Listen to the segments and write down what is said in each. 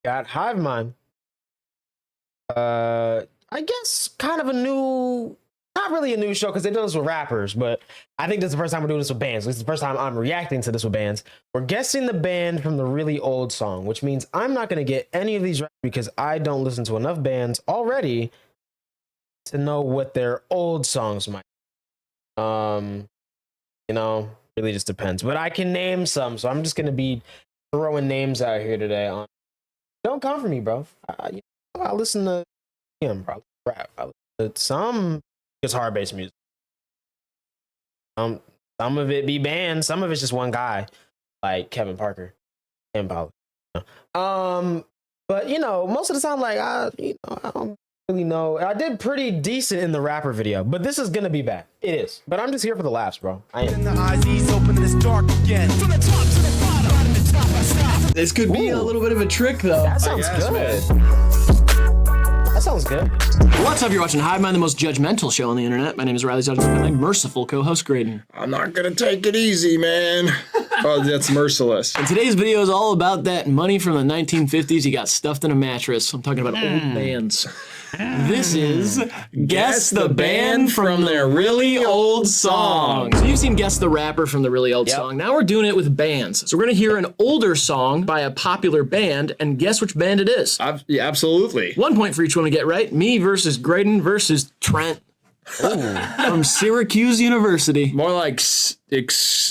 Got HIVEMIND. I guess kind of a new, not really a new show because they do this with rappers, but I think this is the first time we're doing this with bands. This is the first time I'm reacting to this with bands. We're guessing the band from the really old song, which means I'm not going to get any of these right because I don't listen to enough bands already to know what their old songs might be. You know, really just depends. But I can name some, so I'm just going to be throwing names out here today. Don't come for me, bro. I listen to him, probably rap. I listen to some guitar-based music. Some of it be bands. Some of it's just one guy, like Kevin Parker and Paul. But you know, most of the time, like I don't really know. I did pretty decent in the rapper video, but this is gonna be bad. It is. But I'm just here for the laughs, bro. I am. The eyes open this dark again. From the top to the bottom, the top I stop. This could be a little bit of a trick, though. That sounds good. Man. That sounds good. What's up? You're watching HIVEMIND, the most judgmental show on the internet. My name is Riley Judgment, and my merciful co-host Graydon. I'm not gonna take it easy, man. Oh, that's merciless. And today's video is all about that money from the 1950s you got stuffed in a mattress. I'm talking about old bands. This is Guess the Band from their really old song. So you've seen Guess the Rapper from the really old song. Now we're doing it with bands. So we're gonna hear an older song by a popular band and guess which band it is. Yeah, absolutely. 1 point for each one to get right. Me versus Graydon versus Trent. From Syracuse University. More like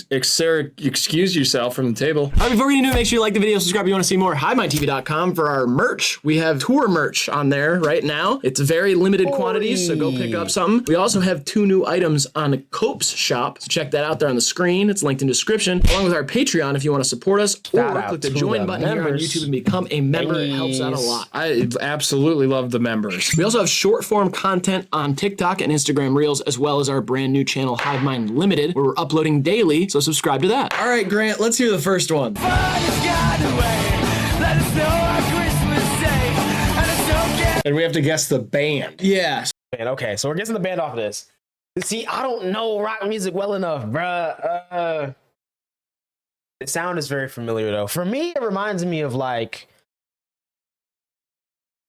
excuse yourself from the table. All right, before we get into it, make sure you like the video, subscribe if you want to see more. HIVEMINDTV.com for our merch. We have tour merch on there right now. It's very limited quantities, so go pick up something. We also have 2 new items on Cope's shop, so check that out there on the screen. It's linked in description, along with our Patreon if you want to support us, or click the join button here on YouTube and become a member. It helps out a lot. I absolutely love the members. We also have short form content on TikTok and Instagram Reels, as well as our brand new channel HIVEMIND Limited, where we're uploading daily, so subscribe to that. All right, Grant, let's hear the first one. And we have to guess the band. Yeah. Man, okay, so we're guessing the band off of this. See, I don't know rock music well enough, bruh. The sound is very familiar, though. For me, it reminds me of, like,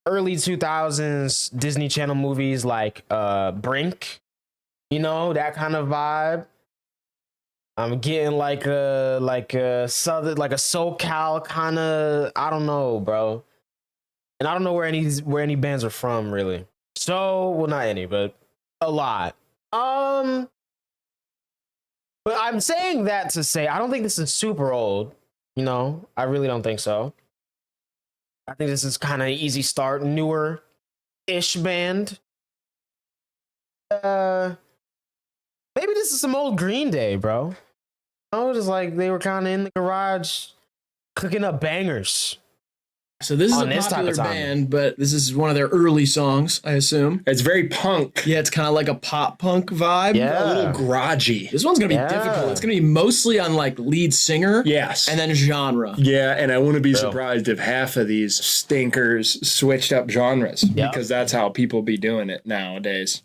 early 2000s Disney Channel movies like Brink. You know, that kind of vibe. I'm getting like a southern, like a SoCal kind of, I don't know, bro. And I don't know where any bands are from, really. So, well, not any, but a lot. But I'm saying that to say I don't think this is super old. You know, I really don't think so. I think this is kind of an easy start, newer-ish band. Maybe this is some old Green Day, bro. Oh, just like they were kind of in the garage cooking up bangers. So this is a popular band, but this is one of their early songs, I assume. It's very punk. Yeah, it's kind of like a pop punk vibe. Yeah. A little grudgy. This one's gonna be difficult. It's gonna be mostly on like lead singer. Yes. And then genre. Yeah, and I wouldn't be surprised if half of these stinkers switched up genres because that's how people be doing it nowadays.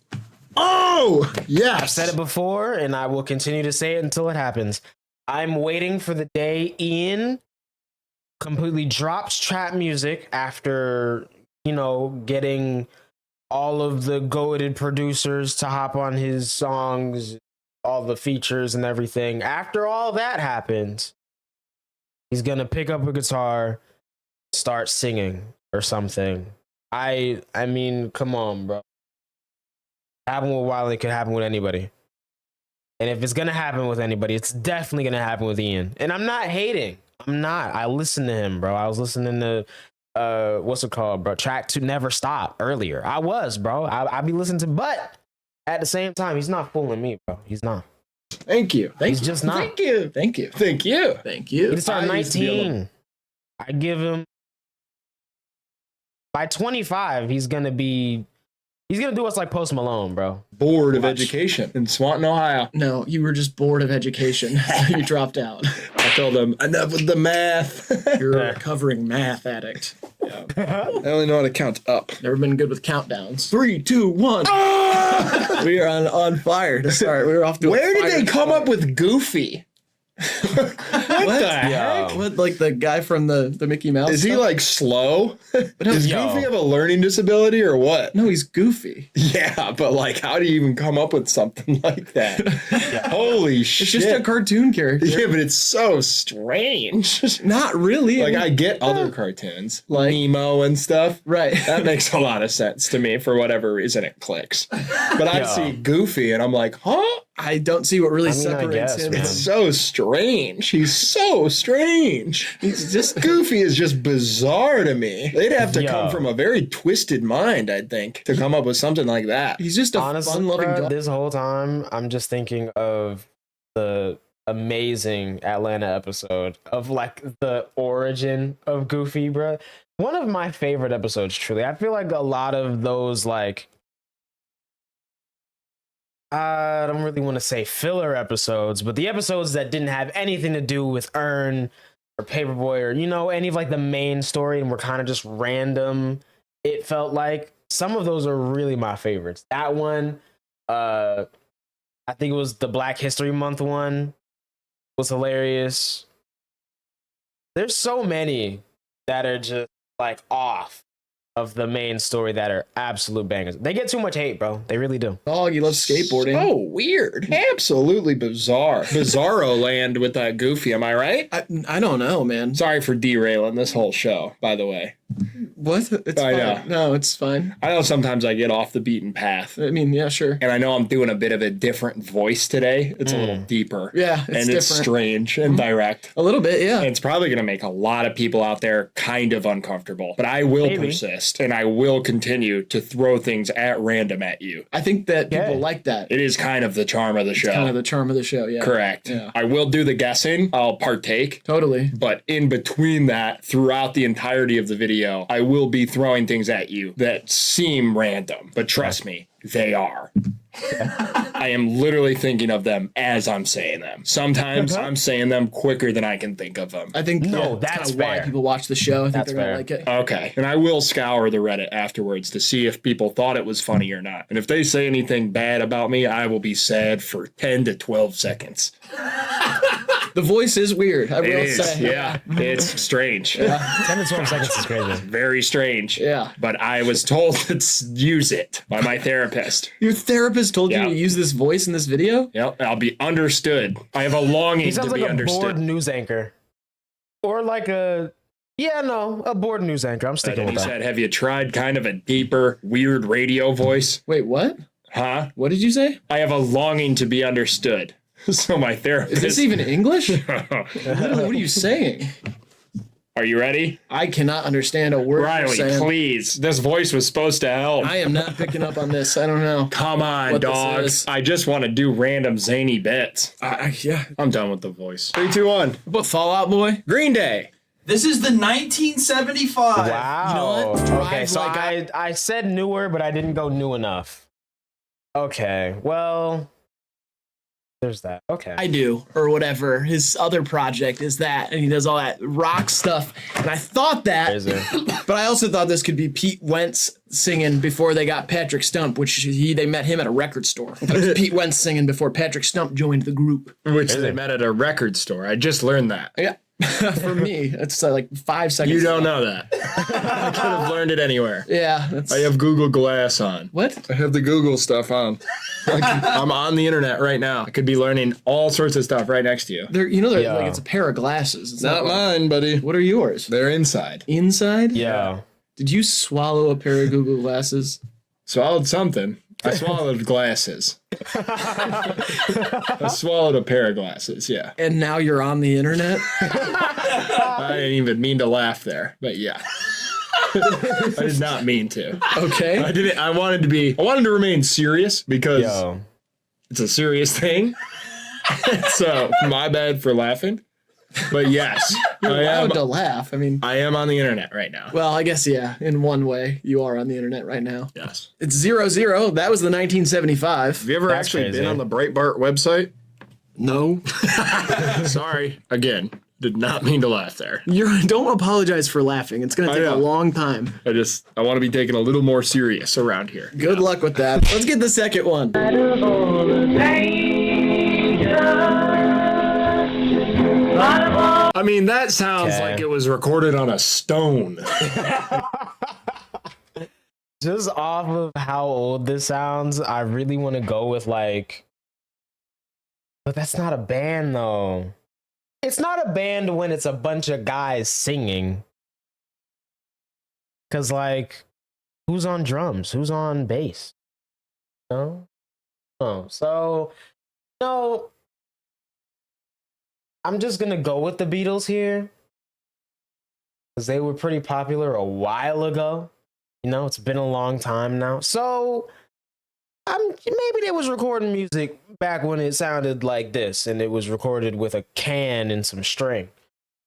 Oh, yes. I've said it before, and I will continue to say it until it happens. I'm waiting for the day Ian completely drops trap music after, you know, getting all of the goated producers to hop on his songs, all the features and everything. After all that happens, he's going to pick up a guitar, start singing or something. I mean, come on, bro. Happen with Wiley could happen with anybody. And if it's going to happen with anybody, it's definitely going to happen with Ian. And I'm not hating. I'm not. I listened to him, bro. I was listening to, what's it called, bro? Track 2 Never Stop earlier. I was, bro. I be listening to, but at the same time, he's not fooling me, bro. He's not. Thank you. He's just not. Thank you. Thank you. Thank you. Thank you. He started 19. I give him, by 25, he's going to do us like Post Malone, bro. Board of Education in Swanton, Ohio. No, you were just bored of education. You dropped out. I told them, enough with the math. You're a recovering math addict. Yeah. I only know how to count up. Never been good with countdowns. 3, 2, 1. We are on fire to start. We were off to Where did they come up with Goofy? What What What? the heck? What, like the guy from the Mickey Mouse? Is he stuff? like slow? Does Yo. Goofy have a learning disability or what? No, he's goofy. Yeah, but like, how do you even come up with something like that? Holy shit! It's just a cartoon character. Yeah, but it's so strange. Not really. Like, I get other cartoons, Like- Nemo and stuff. Right. That makes a lot of sense to me. For whatever reason, it clicks. But I Yeah. see Goofy, and I'm like, huh? I don't see what really I mean, I separates guess, him. man. It's so strange. He's so strange. He's just Goofy is just bizarre to me. They'd have to come Yo. from a very twisted mind, I'd think, to come up with something like that. he's just a Honestly, fun-loving bro, dog. this whole time I'm just thinking of the amazing Atlanta episode of like the origin of Goofy, bro. One of my favorite episodes, truly. I feel like a lot of those, like, I don't really want to say filler episodes, but the episodes that didn't have anything to do with Earn or Paperboy or, you know, any of like the main story and were kind of just random. It felt like some of those are really my favorites. That one, I think it was the Black History Month one, was hilarious. There's so many that are just like off of the main story that are absolute bangers. They get too much hate, bro. They really do. Dog, he loves skateboarding. Oh, weird. Absolutely bizarre. Bizarro land with that Goofy, am I right? I don't know, man. Sorry for derailing this whole show, by the way. What? It's I fine. know. No, it's fine. I know sometimes I get off the beaten path. I mean, yeah, sure. And I know I'm doing a bit of a different voice today. It's a little deeper. Yeah, it's and it's different. strange and direct. A little bit, yeah. And it's probably going to make a lot of people out there kind of uncomfortable. But I will Maybe. persist and I will continue to throw things at random at you. I think that people Okay. like that. It is kind of the charm of the show. Kind of the charm of the show, yeah. Correct. Yeah. I will do the guessing. I'll partake. Totally. But in between that, throughout the entirety of the video, I will be throwing things at you that seem random. But trust me, they are. I am literally thinking of them as I'm saying them. Sometimes I'm saying them quicker than I can think of them. I think No, that's that's kinda why fair. people watch the show. I think That's they're gonna fair. like it. Okay. And I will scour the Reddit afterwards to see if people thought it was funny or not. And if they say anything bad about me, I will be sad for 10 to 12 seconds. The voice is weird, I It will is. say. Yeah. It's strange. 10 to 12 seconds is crazy. Very strange. Yeah. But I was told to use it by my therapist. Your therapist told Yeah. you to use this voice in this video? Yep. I'll be understood. I have a longing He sounds to like be a bored understood. news anchor. Or like a bored news anchor. I'm And sticking he with that. said, have you tried kind of a deeper, weird radio voice? Wait, what? Huh? What did you say? I have a longing to be understood. So my therapist. Is this even English? What are you saying? Are you ready? I cannot understand a word you're Riley, saying. please. This voice was supposed to help. I am not picking up on this. I don't know. Come on, What this dogs. is. I just want to do random zany bits. Yeah. I'm done with the voice. 3, 2, 1. What, Fallout Boy? Green Day. This is the 1975. Wow. You know what? Okay, Drive so like I said newer, but I didn't go new enough. Okay, well, there's that. Okay. I do, or whatever. His other project is that, and he does all that rock stuff. And I thought that, Crazy. but I also thought this could be Pete Wentz singing before they got Patrick Stump, which they met him at a record store. It was Pete Wentz singing before Patrick Stump joined the group. Which they met at a record store. I just learned that. Yeah. For me, it's like 5 seconds. You don't know that. I could have learned it anywhere. Yeah. That's, I have Google Glass on. what? I have the Google stuff on. I'm on the internet right now. I could be learning all sorts of stuff right next to you. They're Yeah. like it's a pair of glasses. It's Not like- mine, buddy. What are yours? They're inside. Inside? Yeah. Did you swallow a pair of Google glasses? Swallowed something. I swallowed glasses. I swallowed a pair of glasses, yeah. And now you're on the internet? I didn't even mean to laugh there, but yeah. I did not mean to. Okay. I wanted to remain serious because Yo. it's a serious thing. So my bad for laughing. But yes, You're I am allowed to laugh. I mean, on the internet right now. well, I guess, yeah, in one way, you are on the internet right now. Yes. It's 00. That was the 1975. Have you ever That's actually crazy. been on the Breitbart website? No. Sorry. Again, did not mean to laugh there. Don't apologize for laughing. It's going to I take a know. long time. I want to be taken a little more serious around here. Good luck with that. Let's get the second one. Bottom of I mean, that sounds Okay. like it was recorded on a stone. Just off of how old this sounds, I really want to go with like, but that's not a band though. It's not a band when it's a bunch of guys singing. Cause like, who's on drums? Who's on bass? No? Oh, so no. I'm just gonna go with the Beatles here. Because they were pretty popular a while ago. You know, it's been a long time now. So maybe they was recording music back when it sounded like this, and it was recorded with a can and some string.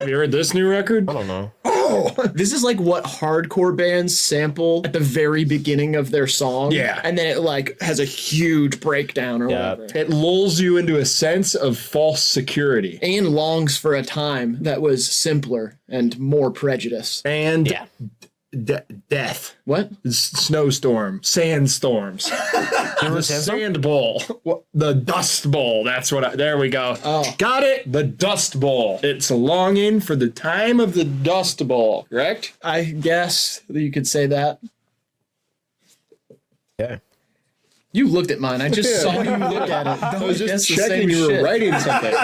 Have you heard this new record? I don't know. Oh, This is like what hardcore bands sample at the very beginning of their song. Yeah. And then it like has a huge breakdown or Yeah. whatever. it lulls you into a sense of false security. And longs for a time that was simpler and more prejudice. And Yeah. death. What? Snowstorm, sandstorms, the sand bowl, the dust bowl. That's what there we go. Oh. Got it. The dust bowl. It's a longing for the time of the dust bowl, correct? I guess that you could say that. Yeah. You looked at mine. I just Yeah. saw you look at it. I Don't was guess just the checking same you were shit. writing something.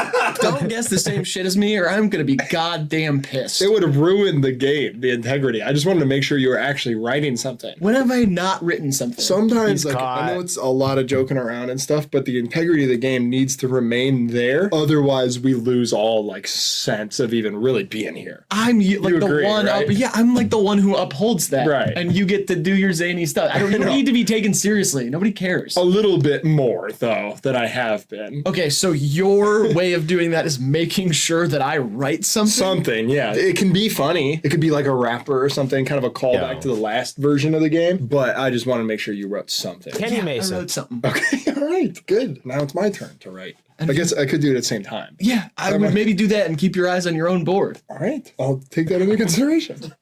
Don't guess the same shit as me or I'm going to be goddamn pissed. It would have ruined the game, the integrity. I just wanted to make sure you were actually writing something. When have I not written something? Sometimes, He's like, caught. I know it's a lot of joking around and stuff, but the integrity of the game needs to remain there. Otherwise, we lose all like sense of even really being here. I'm like the agree, one right? up. Yeah, I'm like the one who upholds that. Right. And you get to do your zany stuff. I don't know. need to be taken seriously. Nobody cares. A little bit more, though, than I have been. Okay, so your way of doing that is making sure that I write something. Something, yeah. It can be funny. It could be like a rapper or something, kind of a callback Yeah. to the last version of the game. But I just want to make sure you wrote something. Kenny I Mason. wrote something. Okay, all right, good. Now it's my turn to write. I guess I could do it at the same time. Yeah, I would maybe do that and keep your eyes on your own board. All right, I'll take that into consideration.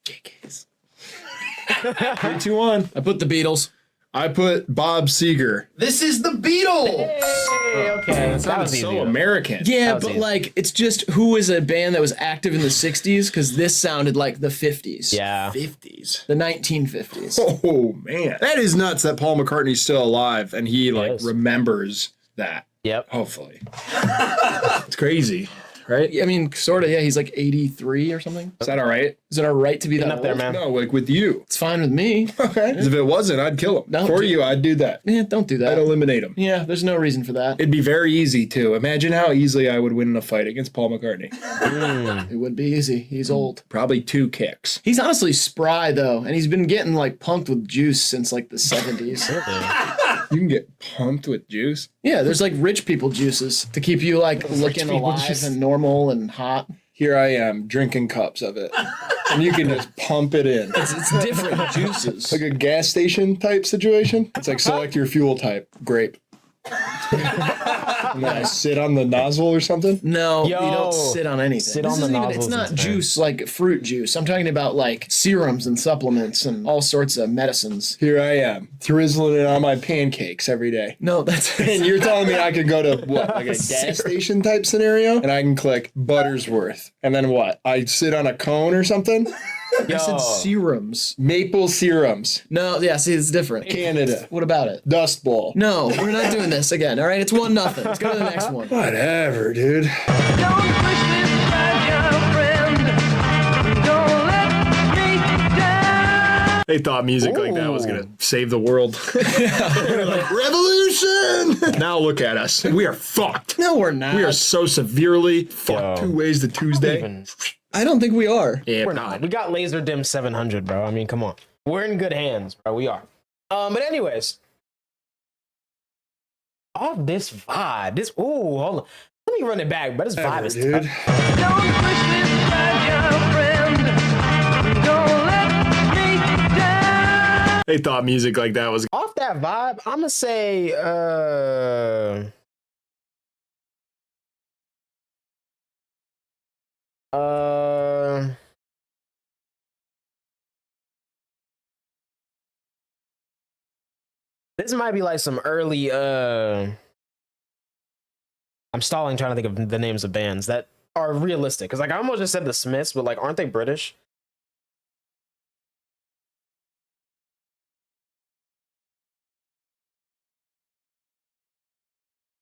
JKs. 3, 2, 1. I put the Beatles. I put Bob Seger. This is the Beatles. Hey, okay. That Sounded was easy. so American. Yeah, was but easy. like it's just who was a band that was active in the 60s because this sounded like the 50s. Yeah. 50s. The 1950s. Oh man, that is nuts that Paul McCartney's still alive and he like Yes. remembers that. Yep. Hopefully, it's crazy, right? I mean, sort of, yeah, he's like 83 or something. Is that all right? Is it all right to be that up there, old? man. No, like with you. It's fine with me. Okay. 'Cause if it wasn't, I'd kill him. No, For dude. you, I'd do that. Yeah, don't do I'd that. eliminate him. Yeah, there's no reason for that. It'd be very easy too. Imagine how easily I would win in a fight against Paul McCartney. It would be easy. He's old. Probably 2 kicks. He's honestly spry though, and he's been getting like pumped with juice since like the 70s. You can get pumped with juice. Yeah, there's like rich people juices to keep you like looking people alive juice. and normal and hot. Here I am drinking cups of it, and you can just pump it in. It's different juices. Like a gas station type situation. It's like select your fuel type, grape. And then I sit on the nozzle or something. No, you Yo, don't sit on anything. sit This on the isn't even- nozzles It's not instead. juice like fruit juice. I'm talking about like serums and supplements and all sorts of medicines. Here I am, drizzling it on my pancakes every day. No, that's And you're telling me I could go to what, like a gas station type scenario, and I can click Buttersworth, and then what? I sit on a cone or something. I said serums. Maple serums, No, yeah, see, it's different. Canada, What about it? Dust Bowl. No, we're not doing this again. All right, it's 1-0. Let's go to the next one. Whatever, dude. Don't push me aside, young friend. Don't let me down. They thought music like that was gonna save the world. Revolution! Now look at us. We are fucked. No, we're not. We are so severely fucked. Yo. 2 ways to Tuesday. Even- I don't think we are. Yeah, We're not. We got Laser Dim 700, bro. I mean, come on. We're in good hands, bro. We are. But anyways, off this vibe, this hold on. Let me run it back, but this vibe is dude. Don't push me aside, young friend. Don't let me down. They thought music like that was. off that vibe. I'm gonna say, this might be like some early. I'm stalling trying to think of the names of bands. That are realistic. Because like I almost just said the Smiths, but like aren't they British?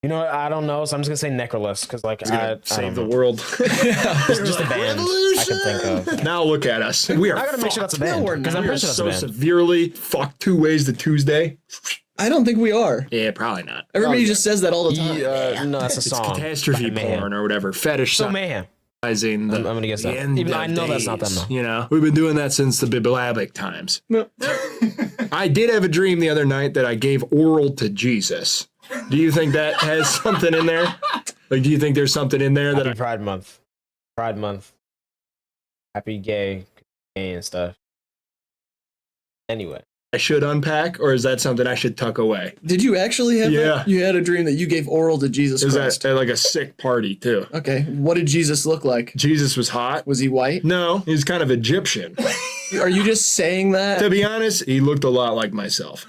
You know what? I don't know, so I'm just gonna say Necrolis because like I Save don't the know. world. Just a band I can think of. Now look at us. We are I gotta make sure that's a band because I'm we are pretty sure that's a so band. severely fucked 2 ways to Tuesday. I don't think we are. Yeah, probably not. Everybody just says that all the time. No, that's a It's song. catastrophe by Mayhem. porn or whatever. Fetish So Mayhem. sizing the I'm gonna guess the that. end Even though of I know that's not them, days, though. You know, we've been doing that since the Bibliabic times. I did have a dream the other night that I gave oral to Jesus. Do you think that has something in there? Like, do you think there's something in there that Happy Pride Month. Pride Month. Happy gay and stuff. Anyway. I should unpack, or is that something I should tuck away? Did you actually have Yeah. that? You had a dream that you gave oral to Jesus Is Christ. that like a sick party too? Okay. What did Jesus look like? Jesus was hot. Was he white? No, he's kind of Egyptian. Are you just saying that? To be honest, he looked a lot like myself.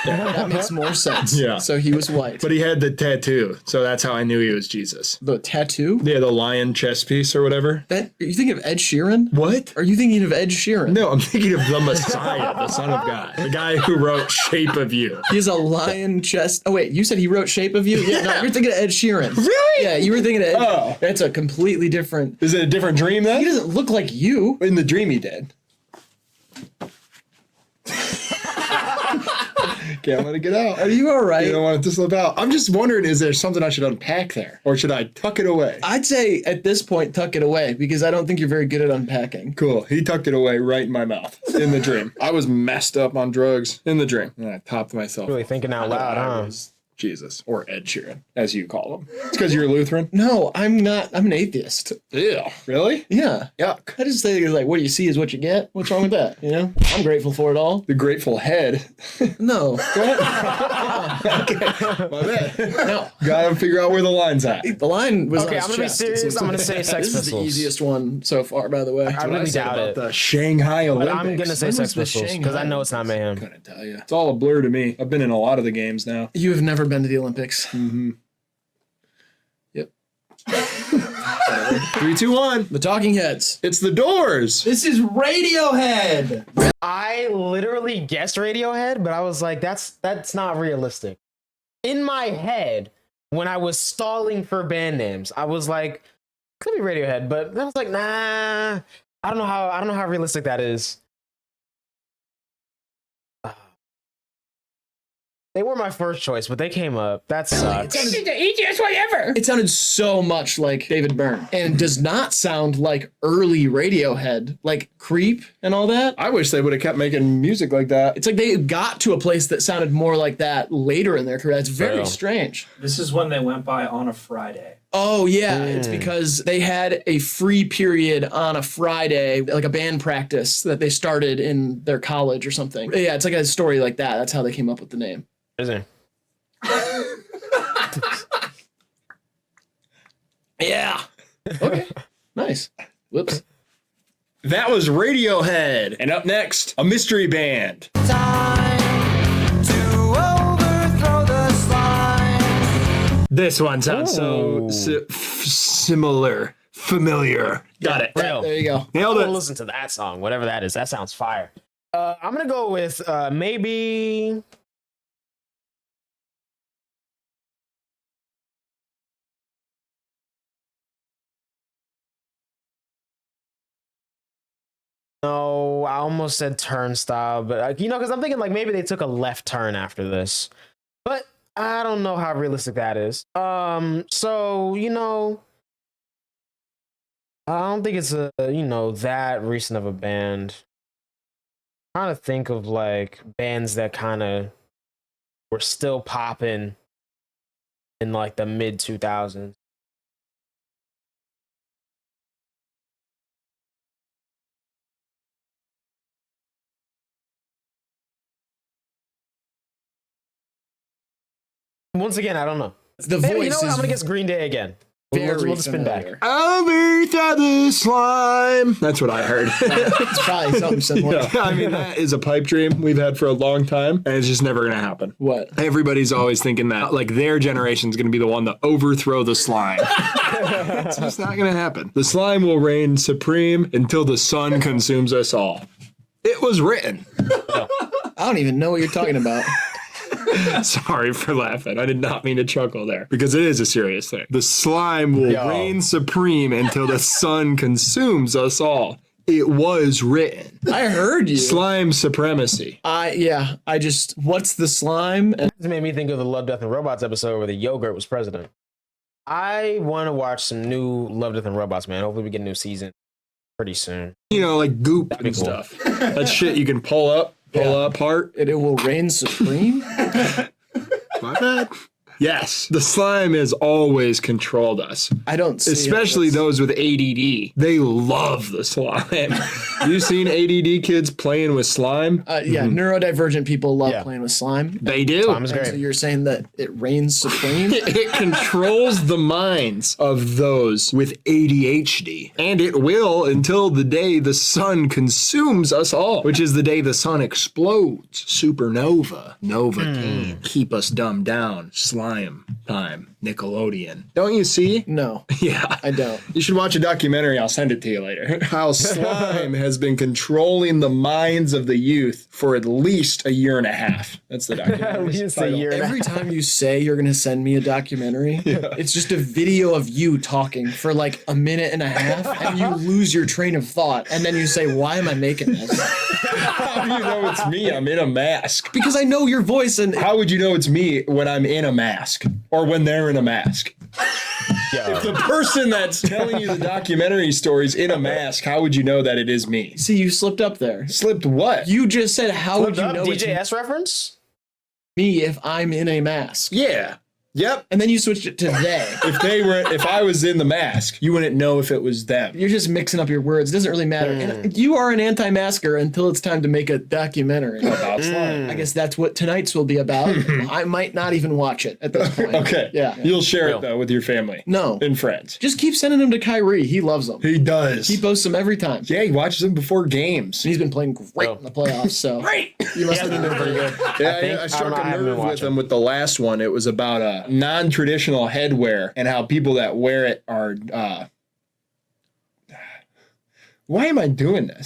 That makes more sense. Yeah. So he was white. But he had the tattoo, so that's how I knew he was Jesus. The tattoo? Yeah, the lion chest piece or whatever. That are you thinking of Ed Sheeran? What? Are you thinking of Ed Sheeran? No, I'm thinking of the Messiah, the Son of God, the guy who wrote Shape of You. He has a lion chest. Oh wait, you said he wrote Shape of You? Yeah, no, you're thinking of Ed Sheeran. Really? Yeah, you were thinking of Ed. Oh. That's a completely different. Is it a different dream He then? doesn't look like you. In the dream he did. Can't let it get out. Are you all right? You don't want it to slip out. I'm just wondering, is there something I should unpack there? Or should I tuck it away? I'd say at this point, tuck it away because I don't think you're very good at unpacking. Cool. He tucked it away right in my mouth in the dream. I was messed up on drugs in the dream. And I topped myself. Really thinking out I loud, huh? was Jesus, or Ed Sheeran, as you call him. It's because you're a Lutheran? No, I'm not. I'm an atheist. Ew. Really? Yeah. Yuck. I just think it's like what you see is what you get. What's wrong with that? You know, I'm grateful for it all. The Grateful Head. No, Go ahead. Okay. My bad. no. Gotta figure out where the line's at. The line was. Okay, on I'm his gonna be chest, it serious. seems I'm gonna like. say Sex This is the Pistols. easiest one so far, by the way. I really doubt it. The Shanghai Olympics. But I'm gonna say When Sex was the Pistols because I know it's not Mayhem. Couldn't tell you. It's all a blur to me. I've been in a lot of the games now. You have never been to the Olympics. Yep. 3, 2, 1. The Talking Heads. It's the Doors. This is Radiohead. I literally guessed Radiohead, but I was like, that's not realistic. In my head, when I was stalling for band names, I was like, could be Radiohead, but I was like, nah. I don't know how realistic that is. They were my first choice, but they came up. That sucks. This is the easiest one ever. It sounded so much like David Byrne, and does not sound like early Radiohead, like Creep and all that. I wish they would have kept making music like that. It's like they got to a place that sounded more like that later in their career. It's very Real. strange. This is when they went by on a Friday. Oh yeah, it's because they had a free period on a Friday, like a band practice that they started in their college or something. Yeah, it's like a story like that. That's how they came up with the name. Is it? Yeah. Okay. Nice. Whoops. That was Radiohead. And up next, a mystery band. This one sounds so similar. Familiar. Got it. Real. There you go. Nailed I'm it. gonna listen to that song, whatever that is. That sounds fire. I'm gonna go with maybe. No, I almost said Turnstile, but because I'm thinking like maybe they took a left turn after this, but I don't know how realistic that is. So I don't think it's that recent of a band. I'm trying to think of like bands that kind of were still popping in like the mid 2000s. Once again, I don't know. The Maybe, voice I'm is gonna guess Green Day again. We'll spin back. Over the slime. That's what I heard. It's probably something similar. Yeah, I mean, that is a pipe dream we've had for a long time, and it's just never going to happen. What? Everybody's always thinking that, like, their generation's going to be the one to overthrow the slime. It's just not going to happen. The slime will reign supreme until the sun consumes us all. It was written. I don't even know what you're talking about. Sorry for laughing. I did not mean to chuckle there because it is a serious thing. The slime will reign supreme until the sun consumes us all. It was written. I heard you. Slime supremacy. What's the slime? And This made me think of the Love, Death, and Robots episode where the yogurt was president. I want to watch some new Love, Death, and Robots, man. Hopefully we get a new season pretty soon. You know, like goop be and cool. stuff. That shit you can pull apart. it will reign supreme? My bad. Yes, the slime has always controlled us. I don't see Especially it. those with ADD. They love the slime. You seen ADD kids playing with slime? Neurodivergent people love Yeah. playing with slime. They do. Slime is So great. you're saying that it reigns supreme? It controls the minds of those with ADHD. And it will until the day the sun consumes us all, which is the day the sun explodes. Supernova. Novocaine. Keep us dumbed down. Slime time. Nickelodeon. Don't you see? No, Yeah. I don't. You should watch a documentary. I'll send it to you later. How slime has been controlling the minds of the youth for at least a year and a half. That's the documentary. At least a title. year. Every time you say you're going to send me a documentary, it's just a video of you talking for like a minute and a half, and you lose your train of thought. And then you say, why am I making this? How do you know it's me? I'm in a mask. Because I know your voice and How would you know it's me when I'm in a mask or when they're in a mask? Yo. The person that's telling you the documentary story's in a mask. How would you know that it is me? see, you slipped up there. Slipped what? You just said, how would you know it's DJS reference? me if I'm in a mask? Yeah. Yep. And then you switched it to they. If I was in the mask, you wouldn't know if it was them. You're just mixing up your words. It doesn't really matter. And you are an anti-masker until it's time to make a documentary. About slime. I guess that's what tonight's will be about. I might not even watch it at this point. Okay. Yeah. You'll share Real. it though with your family. No. And friends. Just keep sending them to Kyrie. He loves them. He does. He posts them every time. Yeah, he watches them before games. He's been playing great in the playoffs, so Great. you must have been doing pretty good. Yeah, I I struck don't know, I a haven't been nerve with watching. him with the last one. It was about a non-traditional headwear and how people that wear it are. Why am I doing this?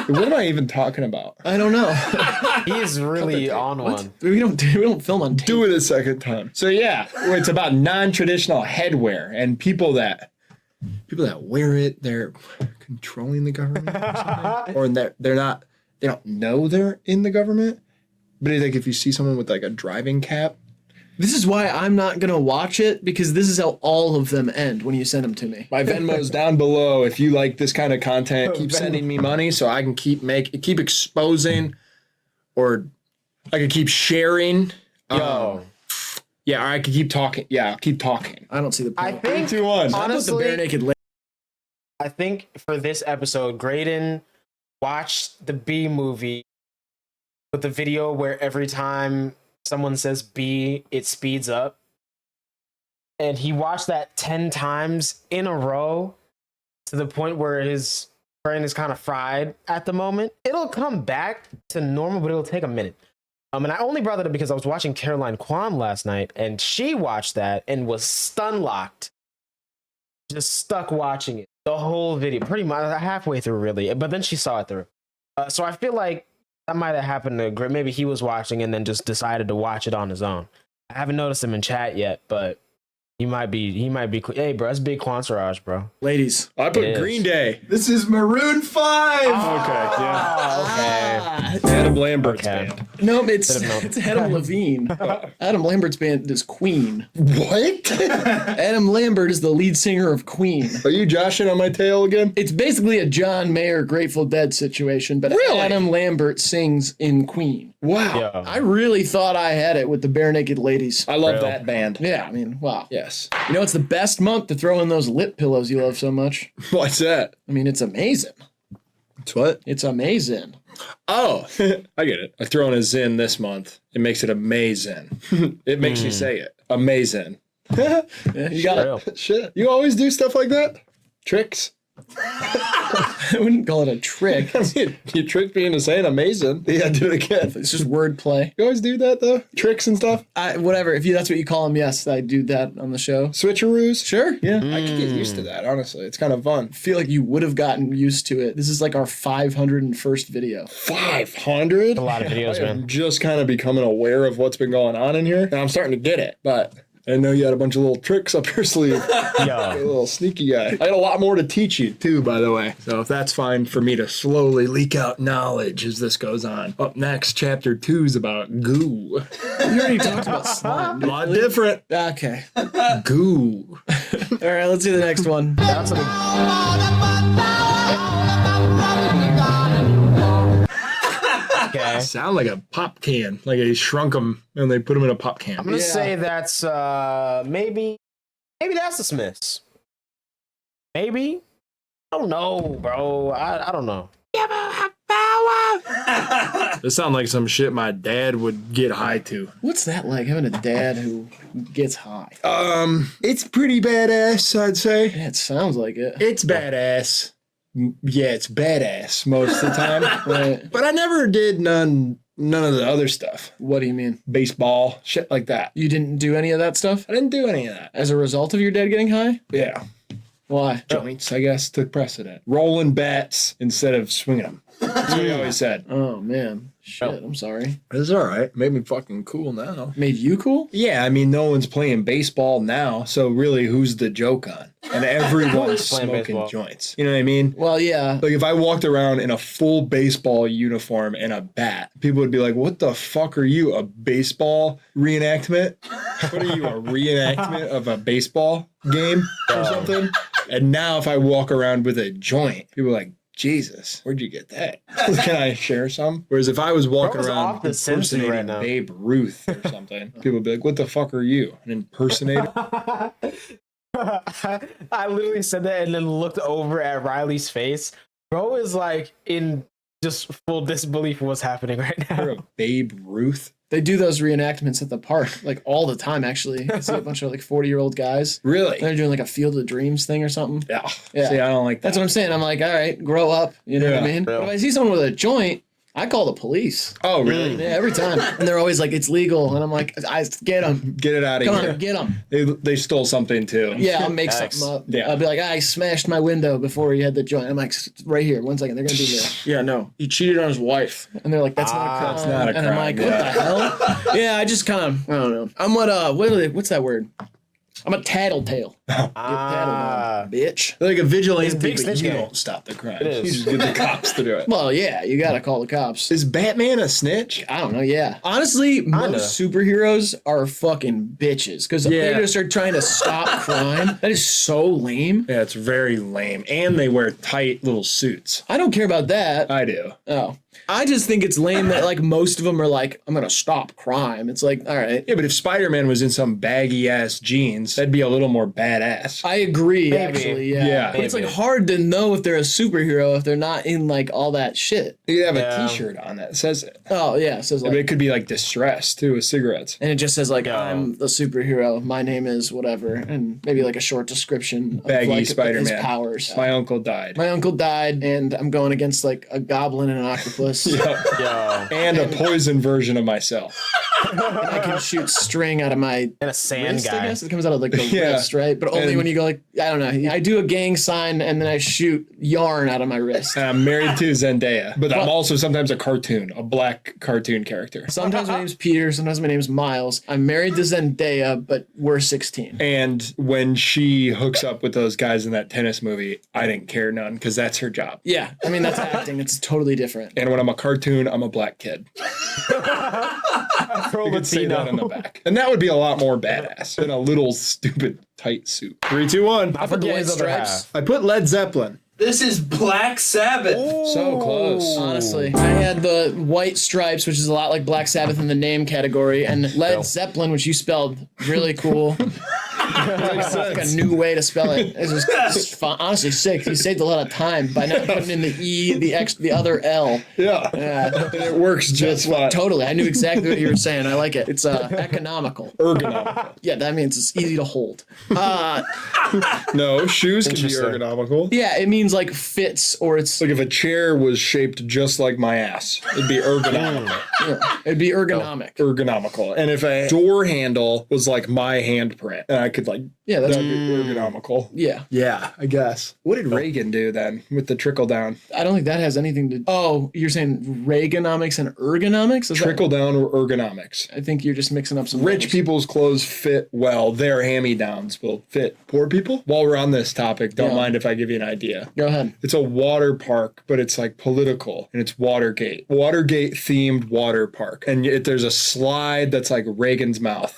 What am I even talking about? I don't know. He is really on one. we don't film on tape. Do it a second time. So yeah, it's about non-traditional headwear and people that wear it. They're controlling the government, or something. Or they're not. They don't know they're in the government. But it's like if you see someone with like a driving cap. This is why I'm not gonna watch it, because this is how all of them end when you send them to me. My Venmo's down below. If you like this kind of content, keep sending me money so I can keep exposing, or I can keep sharing. Yo. Yeah, or I can keep talking. Yeah, I'll keep talking. I don't see the I point. think 3, 2, 1. How about the honestly, bare naked lady? I think for this episode, Graydon watched the B movie with the video where every time someone says B, it speeds up. And he watched that 10 times in a row to the point where his brain is kind of fried at the moment. It'll come back to normal, but it'll take a minute. And I only brought that up because I was watching Caroline Kwan last night, and she watched that and was stun locked. Just stuck watching it the whole video, pretty much halfway through, really. But then she saw it through. So I feel like that might have happened to Grit. Maybe he was watching and then just decided to watch it on his own. I haven't noticed him in chat yet, but he might be. Hey, bro, that's big Quanserage, bro. Ladies, I put It is. Green Day. this is Maroon 5. Okay, yeah. Okay. Adam Lambert's Okay. band. No, it's Should've known. it's Adam Levine. Adam Lambert's band is Queen. What? Adam Lambert is the lead singer of Queen. Are you joshing on my tail again? It's basically a John Mayer Grateful Dead situation, but Really? Adam Lambert sings in Queen. Wow. Yo. I really thought I had it with the Bare Naked Ladies. I love Real. that band. Yeah, I mean, wow. Yes. You know, it's the best month to throw in those lip pillows you love so much. What's that? I mean, it's amazing. It's what? It's amazing. Oh, I get it. I throw in a Zin this month. It makes it amazing. It makes me say it. Amazing. Yeah, you got Real. Shit. You always do stuff like that? Tricks? I wouldn't call it a trick. You tricked me into saying amazing. Yeah, do it again. It's just wordplay. You always do that though? Tricks and stuff? Whatever. If that's what you call them, yes, I do that on the show. Switcheroos? Sure. Yeah. I could get used to that, honestly. It's kind of fun. I feel like you would have gotten used to it. This is like our 501st video. 500? A lot of videos, I'm man. just kind of becoming aware of what's been going on in here, and I'm starting to get it, but I didn't know you had a bunch of little tricks up your sleeve. You're a Yo, little sneaky guy. I got a lot more to teach you, too, by the way. So if that's fine for me to slowly leak out knowledge as this goes on. Up next, chapter 2 is about goo. You already talked about slime. A lot different. Okay. Goo. All right, let's do the next one. that's what okay. Sound like a pop can. Like they shrunk them and they put them in a pop can. I'm gonna Yeah. say that's maybe that's the Smiths. Maybe. I don't know, bro. I don't know. This sounds like some shit my dad would get high to. What's that like, having a dad who gets high? It's pretty badass, I'd say. Yeah, it sounds like it. It's badass. Yeah, it's badass most of the time. Right. But I never did none of the other stuff. What do you mean? Baseball, shit like that. You didn't do any of that stuff I didn't do any of that. as a result of your dad getting high? Yeah. Why? Joints, I guess, took precedent. Rolling bats instead of swinging them. That's what he always said. Oh man. Shit, I'm sorry. It's all right. Made me fucking cool now. Made you cool? Yeah, I mean, no one's playing baseball now, so really, who's the joke on? And everyone's Playing smoking baseball. joints. You know what I mean? Well, yeah. Like, if I walked around in a full baseball uniform and a bat, people would be like, what the fuck are you, a baseball reenactment? What are you, a reenactment of a baseball game or something? And now if I walk around with a joint, people are like, Jesus, where'd you get that? Can I share some? Whereas if I was walking Bro's around off the Simpsons impersonating right now. Babe Ruth or something, people would be like, what the fuck are you, an impersonator? I literally said that and then looked over at Riley's face. Bro is like in just full disbelief of what's happening right You're now. a Babe Ruth? They do those reenactments at the park, like all the time, actually. I see a bunch of like 40-year-old guys. Really? They're doing like a Field of Dreams thing or something. Yeah. Yeah. See, I don't like that. That's what I'm saying. I'm like, all right, grow up. You know what I Yeah. mean? But if I see someone with a joint, I call the police. Oh, really? Yeah, every time. And they're always like, it's legal. And I'm like, I get them. Get it out of Come here. on, get them. They stole something too. Yeah, I'll make Facts. something up. Yeah. I'll be like, I smashed my window before you had the joint. I'm like, right here, 1 second. They're going to be there. Yeah, no. He cheated on his wife. And they're like, that's not a crime. That's not a And I'm crime, like, yeah. what the hell? Yeah, I just kind of, I don't know. I'm what's that word? I'm a tattletale. Get tattled on, bitch. Like a vigilante, It's big but snitch you game. don't stop the crime. It is. You just get the cops to do it. Well, yeah, you got to call the cops. Is Batman a snitch? I don't know, yeah. Honestly, most superheroes are fucking bitches because Yeah. they just are trying to stop crime. That is so lame. Yeah, it's very lame. And they wear tight little suits. I don't care about that. I do. Oh. I just think it's lame that like most of them are like, I'm gonna stop crime. It's like, all right. Yeah, but if Spider-Man was in some baggy ass jeans, that'd be a little more badass. I agree, Maybe. actually, yeah. Yeah. But it's like Maybe. hard to know if they're a superhero if they're not in like all that shit. You could have Yeah. a t-shirt on that says it. Oh yeah, it says But like, it could be like distressed too with cigarettes. and it just says like, Yeah. I'm the superhero. My name is whatever, and maybe like a short description of Baggy like his Spider-Man. powers. My uncle died. My uncle died, and I'm going against like a goblin and an octopus. Yep. Yo, And a poison version of myself. And I can shoot string out of my and a sand wrist, I guy. guess. It comes out of like the Yeah. wrist, right? But only And- when you go like, I don't know. I do a gang sign and then I shoot yarn out of my wrist. And I'm married to Zendaya, but I'm Well- also sometimes a cartoon, a black cartoon character. Sometimes my name's Peter, sometimes my name's Miles. I'm married to Zendaya, but we're 16. And when she hooks up with those guys in that tennis movie, I didn't care none because that's her job. Yeah, I mean, that's acting. It's totally different. And when I'm a cartoon, I'm a black kid. Pro You could say that on the back. And that would be a lot more badass than a little stupid tight suit. 3, 2, 1. I forget White his other Stripes. half. I put Led Zeppelin. This is Black Sabbath. So close. Honestly, I had the White Stripes, which is a lot like Black Sabbath in the name category, and Led Zeppelin, which you spelled really cool. It's like a new way to spell it. It's honestly sick. You saved a lot of time by not putting in the E, the X, the other L. Yeah. And it works just fine. Totally. I knew exactly what you were saying. I like it. It's economical. Ergonomical. Yeah, that means it's easy to hold. No, shoes can be Interesting. ergonomical. Yeah, it means like fits or it's Like if a chair was shaped just like my ass, it'd be ergonomical. it'd be ergonomic. Ergonomical. And if a door handle was like my handprint, and I could like, Yeah, that's that'd be ergonomical. yeah. Yeah, I guess. What did Reagan do then with the trickle down? I don't think that has anything to. Oh, you're saying Reaganomics and ergonomics? Is that- Trickle down or ergonomics? I think you're just mixing up some Rich things. people's clothes fit well. Their hand-me-downs will fit poor people. While we're on this topic, don't Yeah. mind if I give you an idea. Go ahead. It's a water park, but it's like political, and it's Watergate. Watergate themed water park, and there's a slide that's like Reagan's mouth.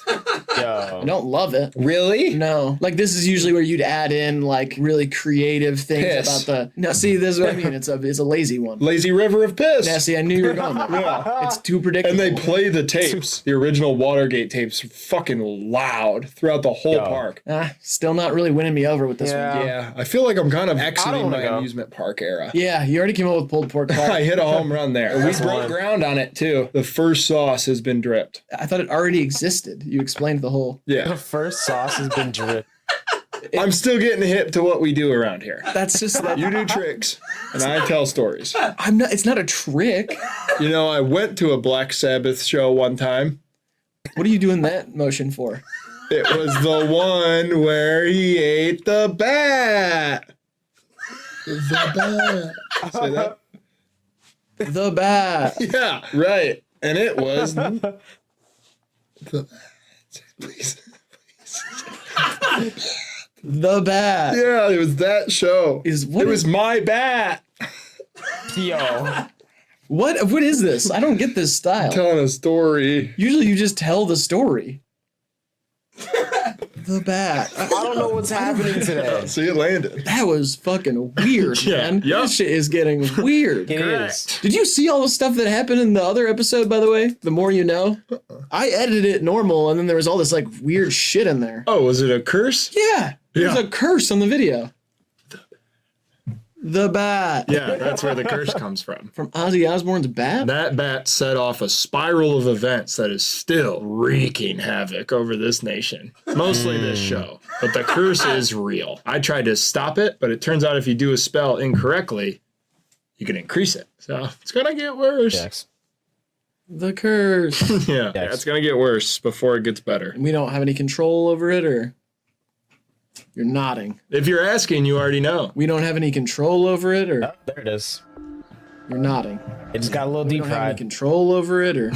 I don't love it. Really? No, like this is usually where you'd add in like really creative things Piss. about the. No, see, this is what I mean. It's a lazy one. Lazy river of piss. Yeah, see, I knew you were going there. Yeah. It's too predictable. And they play the tapes, the original Watergate tapes, fucking loud throughout the whole park. Still not really winning me over with this Yeah. one. Yeah, I feel like I'm kind of exiting wanna my go. amusement park era. Yeah, you already came up with pulled pork I pie. hit a home run there. We broke one. ground on it too. The first sauce has been dripped. I thought it already existed. You explained the whole. The Yeah. first sauce has been dripped. I'm still getting hip to what we do around here. That's just that. You do tricks, and I tell stories. I'm not. It's not a trick. You know, I went to a Black Sabbath show one time. What are you doing that motion for? It was the one where he ate the bat. The bat. Say that? The bat. Yeah, right. And it was the please. The bat. Yeah, it was that show. Is what It is- was my bat. Yo. What is this? I don't get this style. Telling a story. Usually you just tell the story. The bat. I don't know what's happening today. See, it landed. That was fucking weird, Yeah, man. yup. This shit is getting weird. It is. Did you see all the stuff that happened in the other episode, by the way? The More You Know? I edited it normal, and then there was all this, like, weird shit in there. Oh, was it a curse? Yeah. There's Yeah. a curse on the video. The bat. Yeah, that's where the curse comes from. From Ozzy Osbourne's bat? That bat set off a spiral of events that is still wreaking havoc over this nation. Mostly this show. But the curse is real. I tried to stop it, but it turns out if you do a spell incorrectly, you can increase it. So it's gonna get worse. Jax. The curse. Yeah, Yes. it's gonna get worse before it gets better. We don't have any control over it, or? You're nodding. If you're asking, you already know. We don't have any control over it, or? Oh, there it is. You're nodding. It just got a little We deep don't have any fried. control over it, or?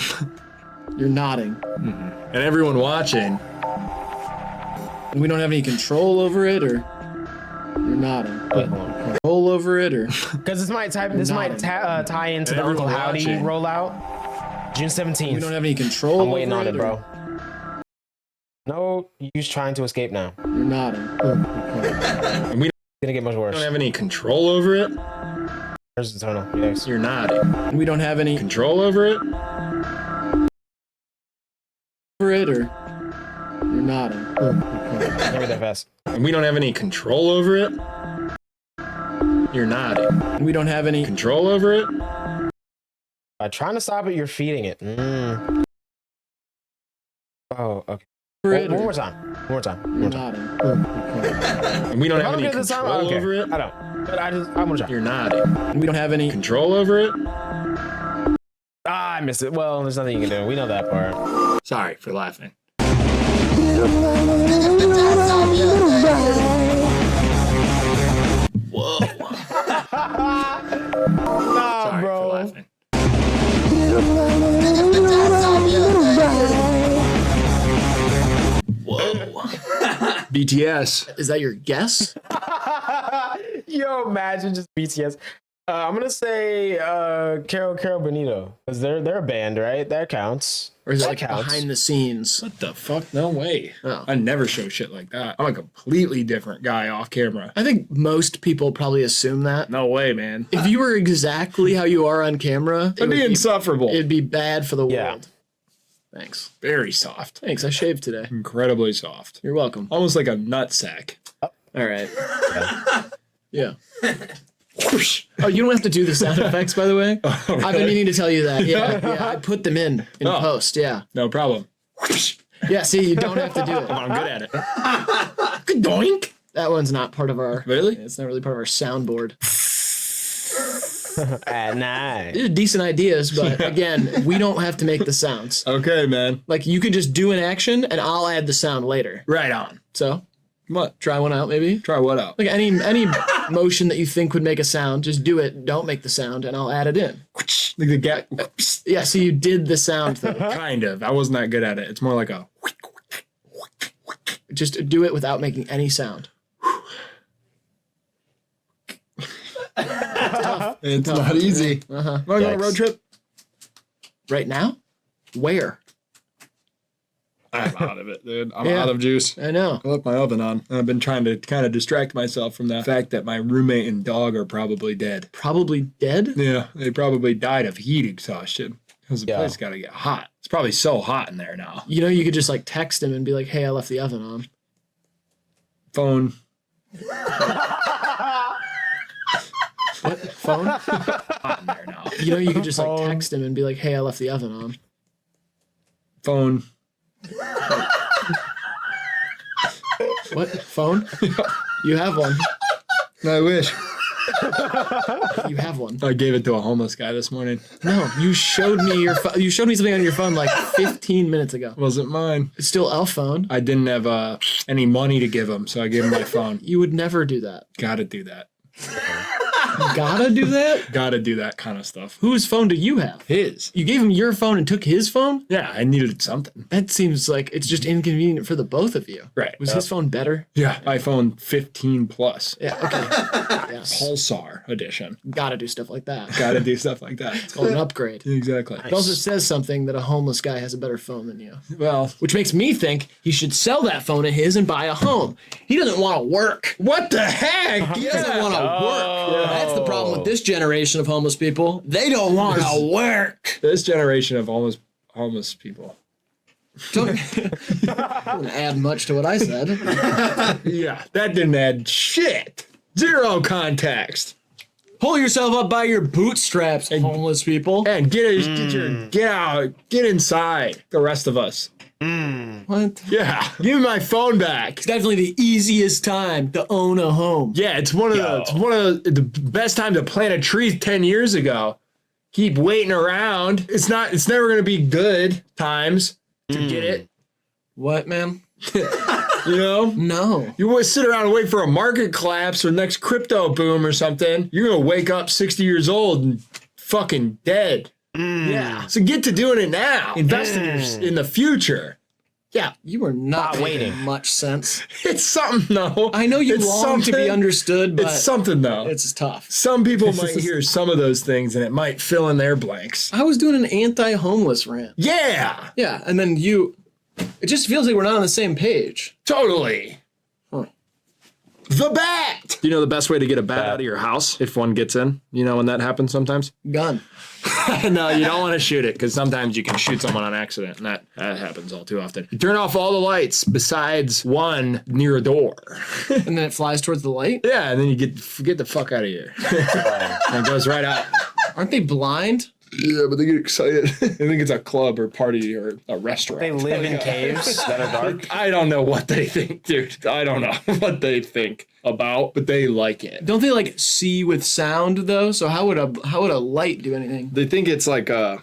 You're nodding. And everyone watching, And we don't have any control over it, or? You're nodding. Control over it, or? Because this might tie into the everyone Uncle Howdy watching. rollout. June 17th. We don't have any control I'm waiting over on it, or- bro. No, you's trying to escape now. It's You're nodding. and we gonna get much worse. don't have any control over it. There's the tunnel. Yes. You're nodding. And we don't have any Control over it. over it, or? You're nodding. Never that fast. And we don't have any control over it. You're nodding. And we don't have any Control over it. By trying to stop it, you're feeding it. Oh, okay. over One it, more or? time. One more time. One You're more time. nodding. And we don't If I have don't any get this time, control I don't care. over it. I don't. But I'm gonna try. You're nodding. And we don't have any Control over it. Ah, I missed it. Well, there's nothing you can do. We know that part. Sorry for laughing. Whoa. Nah, Sorry bro. for laughing. Whoa. BTS. Is that your guess? Yo, imagine just BTS. I'm gonna say Carol Benito because they're a band, right? That counts. Or is it That like counts. behind the scenes? What the fuck? No way. Oh. I never show shit like that. I'm a completely different guy off camera. I think most people probably assume that. No way, man. If you were exactly how you are on camera, It'd be insufferable. it'd be bad for the Yeah. world. Thanks. Very soft. Thanks. I shaved today. Incredibly soft. You're welcome. Almost like a nut sack. All right. Yeah. Oh, you don't have to do the sound effects, by the way. Oh, I've been really? meaning to tell you that. Yeah. I put them in Oh. post. Yeah. No problem. Yeah. See, you don't have to do it. I'm good at it. Good doink. That one's not part of our. Really? It's not really part of our soundboard. At night. These are decent ideas, but again, we don't have to make the sounds. Okay, man. Like you could just do an action, and I'll add the sound later. Right on. So What? try one out, maybe. Try what out? Like any motion that you think would make a sound, just do it. Don't make the sound, and I'll add it in. Like the gap. Yeah. So you did the sound though. Kind of. I wasn't that good at it. It's more like a. Just do it without making any sound. It's not easy. Uh-huh. Want to go on a road trip? Right now? Where? I'm out of it, dude. I'm Yeah. out of juice. I know. I left my oven on. And I've been trying to kind of distract myself from the fact that my roommate and dog are probably dead. Probably dead. Yeah, they probably died of heat exhaustion because the Yeah. place got to get hot. It's probably so hot in there now. You know, you could just like text him and be like, "Hey, I left the oven on." Phone. What phone? Hot in there now. You know, you could just like text him and be like, "Hey, I left the oven on." Phone. What phone? You have one. I wish. You have one. I gave it to a homeless guy this morning. No, you showed me your. You showed me something on your phone like 15 minutes ago. Wasn't mine. It's still a phone. I didn't have any money to give him, so I gave him my phone. You would never do that. Gotta do that. You gotta do that. Gotta do that kind of stuff. Whose phone do you have? His. You gave him your phone and took his phone? Yeah, I needed something. That seems like it's just inconvenient for the both of you. Right. Was his phone better? Yeah, iPhone 15 Plus. Yeah, okay. Yes. Pulsar edition. Gotta do stuff like that. Gotta do stuff like that. It's called an upgrade. Exactly. It also says something that a homeless guy has a better phone than you. Well, Which makes me think he should sell that phone of his and buy a home. He doesn't want to work. what the heck? He doesn't want to work. That's the problem with this generation of homeless people. They don't want to work. This generation of homeless people. Don't add much to what I said. Yeah, that didn't add shit. Zero context. Pull yourself up by your bootstraps, homeless people. And get out, get inside. The rest of us. What? Yeah, give me my phone back. It's definitely the easiest time to own a home. Yeah, it's one of the best times to plant a tree 10 years ago. Keep waiting around. It's never gonna be good times to get it. What, man? You know? No. You want to sit around and wait for a market collapse or next crypto boom or something. You're gonna wake up 60 years old and fucking dead. Yeah. So get to doing it now. Invest in the future. Yeah. You are not Not making waiting. much sense. It's something though. I know you It's long to be something. understood, but It's something though. it's tough. Some people might hear some of those things and it might fill in their blanks. I was doing an anti-homeless rant. Yeah. Yeah, and then it just feels like we're not on the same page. Totally. Huh. The bat. Do you know the best way to get a bat out of your house if one gets in? You know when that happens sometimes? Gun. No, you don't want to shoot it because sometimes you can shoot someone on accident, and that happens all too often. You turn off all the lights besides one near a door. And then it flies towards the light. Yeah, and then you get the fuck out of here. And it goes right out. Aren't they blind? Yeah, but they get excited. I think it's a club or party or a restaurant. They live in caves that are dark. I don't know what they think, dude. I don't know what they think about, but they like it. Don't they like see with sound though? So how would a light do anything? They think it's like I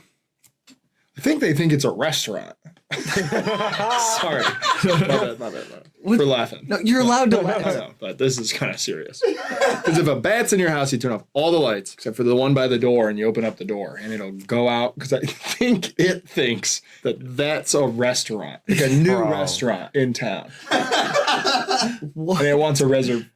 think they think it's a restaurant. Sorry. My bad. For laughing. No, you're allowed to I laugh. know, but this is kind of serious. Because if a bat's in your house, you turn off all the lights except for the one by the door, and you open up the door, and it'll go out. Because I think it thinks that that's a restaurant, like a new restaurant in town, What? and it wants a reservation.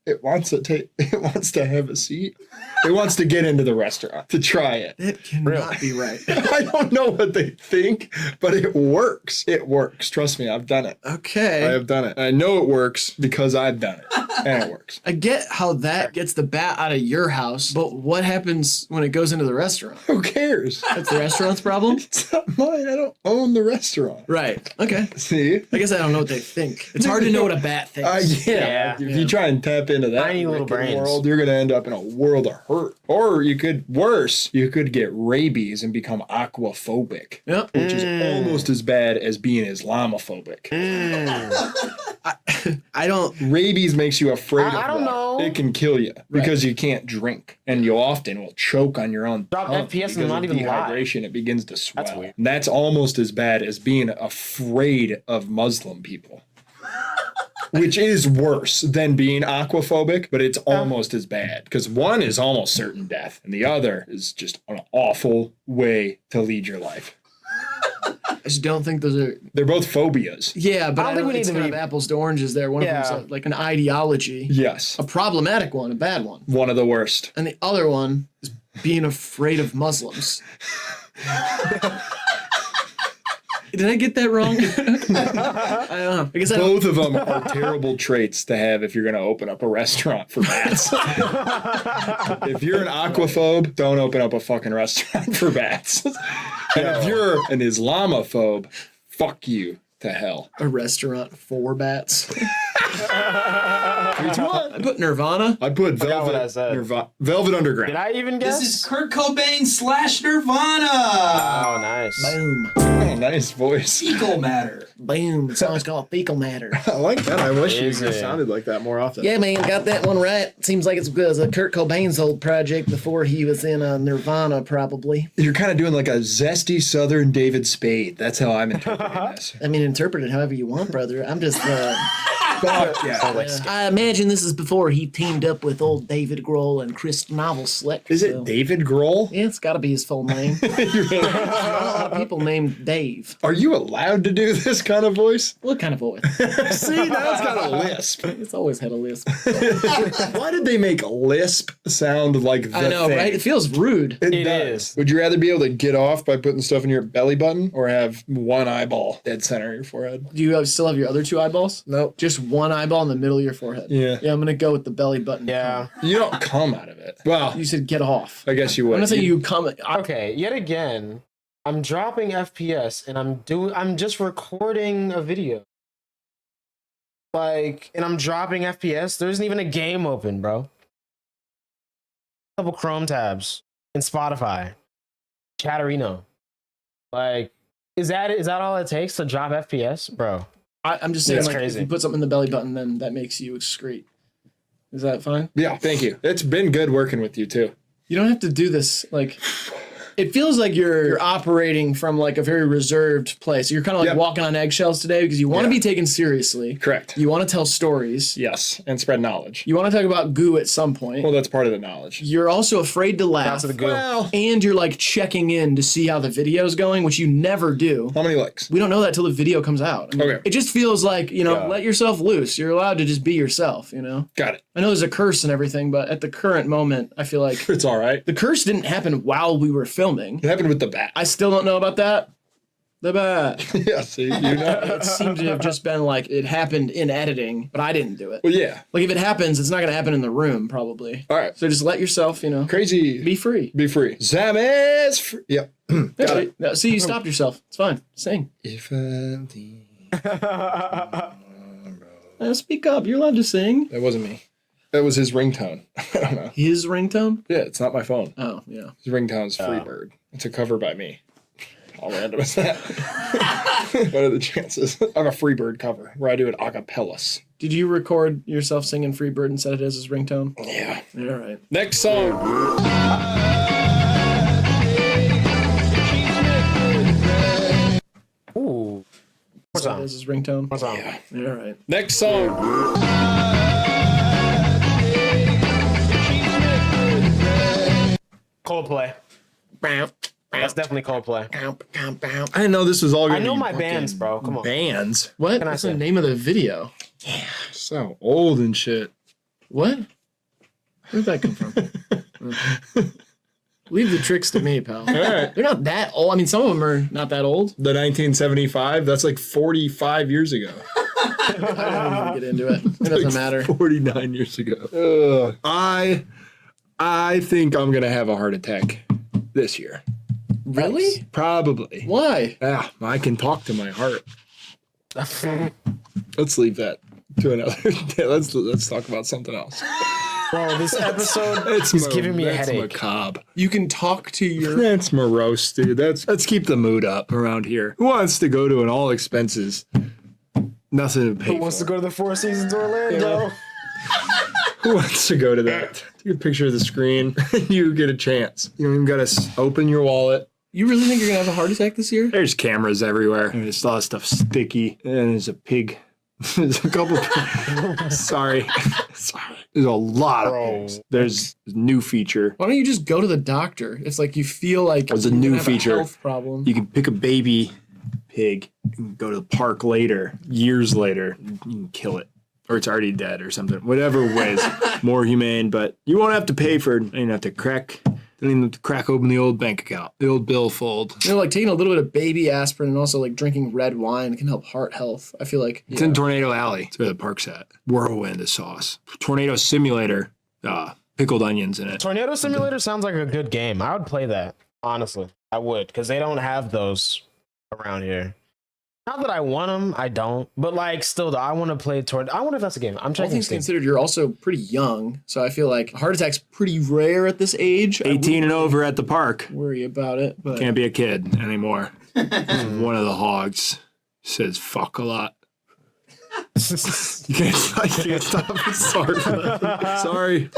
It wants to have a seat. It wants to get into the restaurant to try it. It cannot be right. I don't know what they think, but it works. It works. Trust me, I've done it. Okay. I have done it. I know it works because I've done it. And it works. I get how that gets the bat out of your house, but what happens when it goes into the restaurant? Who cares? That's the restaurant's problem? It's not mine. I don't own the restaurant. Right. Okay. See? I guess I don't know what they think. It's hard to know what a bat thinks. Yeah. If you try and tap into that Tiny little wicked brains. world, you're going to end up in a world of hurt. Or you could, worse, you could get rabies and become aquaphobic. Yep. Which is almost as bad as being Islamophobic. I don't. Rabies makes you afraid of I don't water. know. It can kill you because you can't drink, and you often will choke on your own Drop tongue FPS and because not of even lie. dehydration. It begins to swell. That's weird. And that's almost as bad as being afraid of Muslim people. Which is worse than being aquaphobic, but it's almost as bad because one is almost certain death, and the other is just an awful way to lead your life. I just don't think those are. They're both phobias. Yeah, but I don't think we need it's to kind be- of apples to oranges there. One of Yeah. them's like an ideology, Yes, a problematic one, a bad one, one of the worst. and the other one is being afraid of Muslims. Did I get that wrong? I don't know. I guess I don't. Both of them are terrible traits to have if you're going to open up a restaurant for bats. If you're an aquaphobe, don't open up a fucking restaurant for bats. And if you're an Islamophobe, fuck you to hell. A restaurant for bats. 3, 2, 1. I put Nirvana. I put Forgot what I Velvet, said. Velvet Underground. Did I even guess? This is Kurt Cobain / Nirvana. Oh, nice. Boom. Oh, nice voice. Fecal matter. Boom. The song's called Fecal Matter. I like that. I wish Is you it? sounded like that more often. Yeah, man, got that one right. Seems like it's because of Kurt Cobain's old project before he was in Nirvana, probably. You're kind of doing like a zesty Southern David Spade. That's how I'm interpreting this. I mean, interpret it however you want, brother. I'm just. Fuck yeah. I imagine this is before he teamed up with old David Grohl and Chris Novoselic. Is it David Grohl? Yeah, it's got to be his full name. There's not a lot of people named Dave. Are you allowed to do this kind of voice? What kind of voice? See, now it's got a lisp. It's always had a lisp. Why did they make lisp sound like the I know, thing? right? It feels rude. It does. is. Would you rather be able to get off by putting stuff in your belly button or have one eyeball dead center of your forehead? Do you still have your other two eyeballs? Nope. Just one eyeball in the middle of your forehead. Yeah. Yeah, I'm gonna go with the belly button. Yeah. You don't come out of it. Well, You said get off. I guess you would. I'm not saying you come. Okay, yet again, I'm dropping FPS and I'm just recording a video. And I'm dropping FPS. There isn't even a game open, bro. Couple Chrome tabs in Spotify. Chatterino. Is that all it takes to drop FPS, bro? I'm just saying, That's like, crazy. if you put something in the belly button, then that makes you excrete. Is that fine? Yeah, thank you. It's been good working with you too. You don't have to do this. Like, it feels like you're operating from like a very reserved place. You're kind of like Yep. walking on eggshells today because you want to Yeah. be taken seriously. Correct. You want to tell stories. Yes, and spread knowledge. You want to talk about goo at some point. Well, that's part of the knowledge. You're also afraid to laugh. Shout out to the goo. Well, And you're like checking in to see how the video's going, which you never do. how many likes? We don't know that till the video comes out. I mean, Okay. It just feels like, Yeah. let yourself loose. You're allowed to just be yourself, Got it. I know there's a curse and everything, but at the current moment, I feel like It's all right. the curse didn't happen while we were filming. It happened with the bat. I still don't know about that. The bat. Yeah, see, you know. It seemed to have just been like it happened in editing, but I didn't do it. Well, yeah. Like if it happens, it's not going to happen in the room, probably. All right. So just let yourself, Crazy. be free. Be free. Zam is free. Yep. Got it. Yeah, see, you stopped yourself. It's fine. Sing. If I'm the- Speak up. You're allowed to sing. That wasn't me. That was his ringtone. I don't know. His ringtone? Yeah, it's not my phone. Oh, yeah. His ringtone's Freebird. It's a cover by me. How random is that? What are the chances? I have a Freebird cover where I do it a cappellas. Did you record yourself singing Freebird and set it as his ringtone? Yeah. All right. Next song. Ooh. What's Set it on? as his ringtone? What's on? Yeah. All right. Next song. Coldplay. That's definitely Coldplay. I didn't know this was all I gonna know be my fucking bands, bro. Come on. Bands. What? can I What's the say? name of the video? So old and shit. What? Where'd that come from? Leave the tricks to me, pal. All right. They're not that old. I mean, some of them are not that old. The 1975, that's like 45 years ago. I don't even get into it. It doesn't matter. 49 years ago. I think I'm going to have a heart attack this year. Really? Probably. Why? Yeah, I can talk to my heart. Let's leave that to another day. Let's talk about something else. Bro, this episode is giving me a that's headache. macabre. You can talk to your. That's morose, dude. Let's keep the mood up around here. Who wants to go to an all expenses? Nothing to pay Who wants for. to go to the Four Seasons Orlando? Who wants to go to that? Take a picture of the screen. You get a chance. You don't even got to open your wallet. You really think you're gonna have a heart attack this year? There's cameras everywhere. And there's a lot of stuff sticky. And there's a pig. There's a couple. Sorry. There's a lot of pigs. There's a new feature. Why don't you just go to the doctor? It's like you feel like There's a you're new gonna have feature. A health problem. You can pick a baby pig and go to the park later, years later. You can kill it. Or it's already dead or something. Whatever way is more humane, but you won't have to pay for it. You don't have to crack open the old bank account, the old billfold. You know, like taking a little bit of baby aspirin and also like drinking red wine can help heart health. I feel like It's in Tornado Alley. It's where the park's at. Whirlwind is sauce. Tornado Simulator. Pickled onions in it. Tornado Simulator sounds like a good game. I would play that. Honestly, I would, because they don't have those around here. Not that I want them, I don't. But like, still, though, I want to play Tornado. I wonder if that's a game. I'm all checking. things Steam. considered, you're also pretty young, so I feel like a heart attack's pretty rare at this age. I 18 and over at the park. wouldn't worry about it, but Can't be a kid anymore. One of the hogs says fuck a lot. You can't stop him. Sorry for that. Sorry.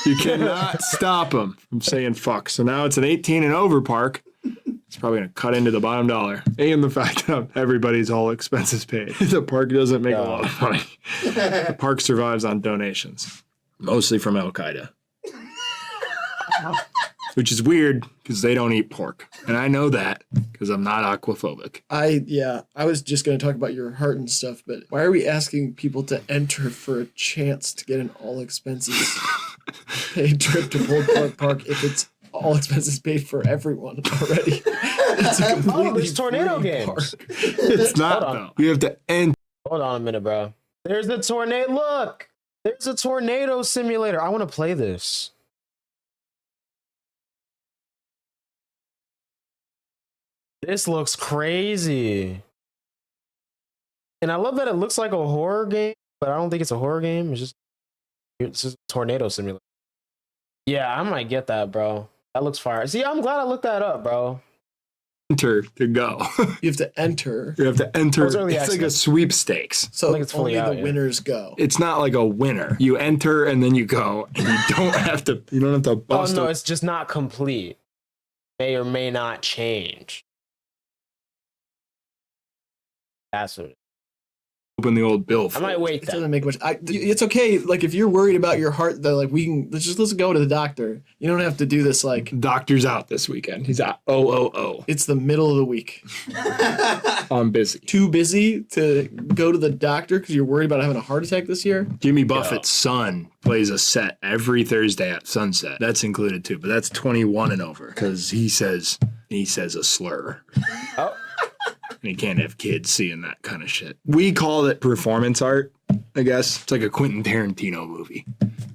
You cannot stop him from saying fuck. So now it's an 18 and over park. It's probably going to cut into the bottom dollar. And the fact that everybody's all expenses paid. The park doesn't make a lot of money. The park survives on donations, mostly from Al Qaeda. Which is weird because they don't eat pork. And I know that because I'm not aquaphobic. I was just going to talk about your heart and stuff, but why are we asking people to enter for a chance to get an all expenses paid trip to Bold Park if it's all expenses paid for everyone already? It's a completely there's tornado free games. park. It's not, Hold on. though. You have to enter. Hold on a minute, bro. There's the tornado. Look, there's a tornado simulator. I want to play this. This looks crazy. And I love that it looks like a horror game, but I don't think it's a horror game. It's just a tornado simulator. Yeah, I might get that, bro. That looks fire. See, I'm glad I looked that up, bro. Enter to go. You have to enter, You have to enter. It's early It's like a access. sweepstakes. so think it's fully only out, the yeah. winners go. It's not like a winner. You enter and then you go, and you don't have to. You don't have to Oh, bust. no, it's just not complete. May or may not change. That's what it is. Open the old bill. I might wait It that. doesn't make much. It's okay. Like if you're worried about your heart, though, like let's go to the doctor. You don't have to do this. Like Doctor's out this weekend. He's out. Oh. it's the middle of the week. I'm busy. Too busy to go to the doctor because you're worried about having a heart attack this year. Jimmy Buffett's son plays a set every Thursday at sunset. That's included too, but that's 21 and over because he says a slur. Oh. And you can't have kids seeing that kind of shit. We call it performance art, I guess. It's like a Quentin Tarantino movie.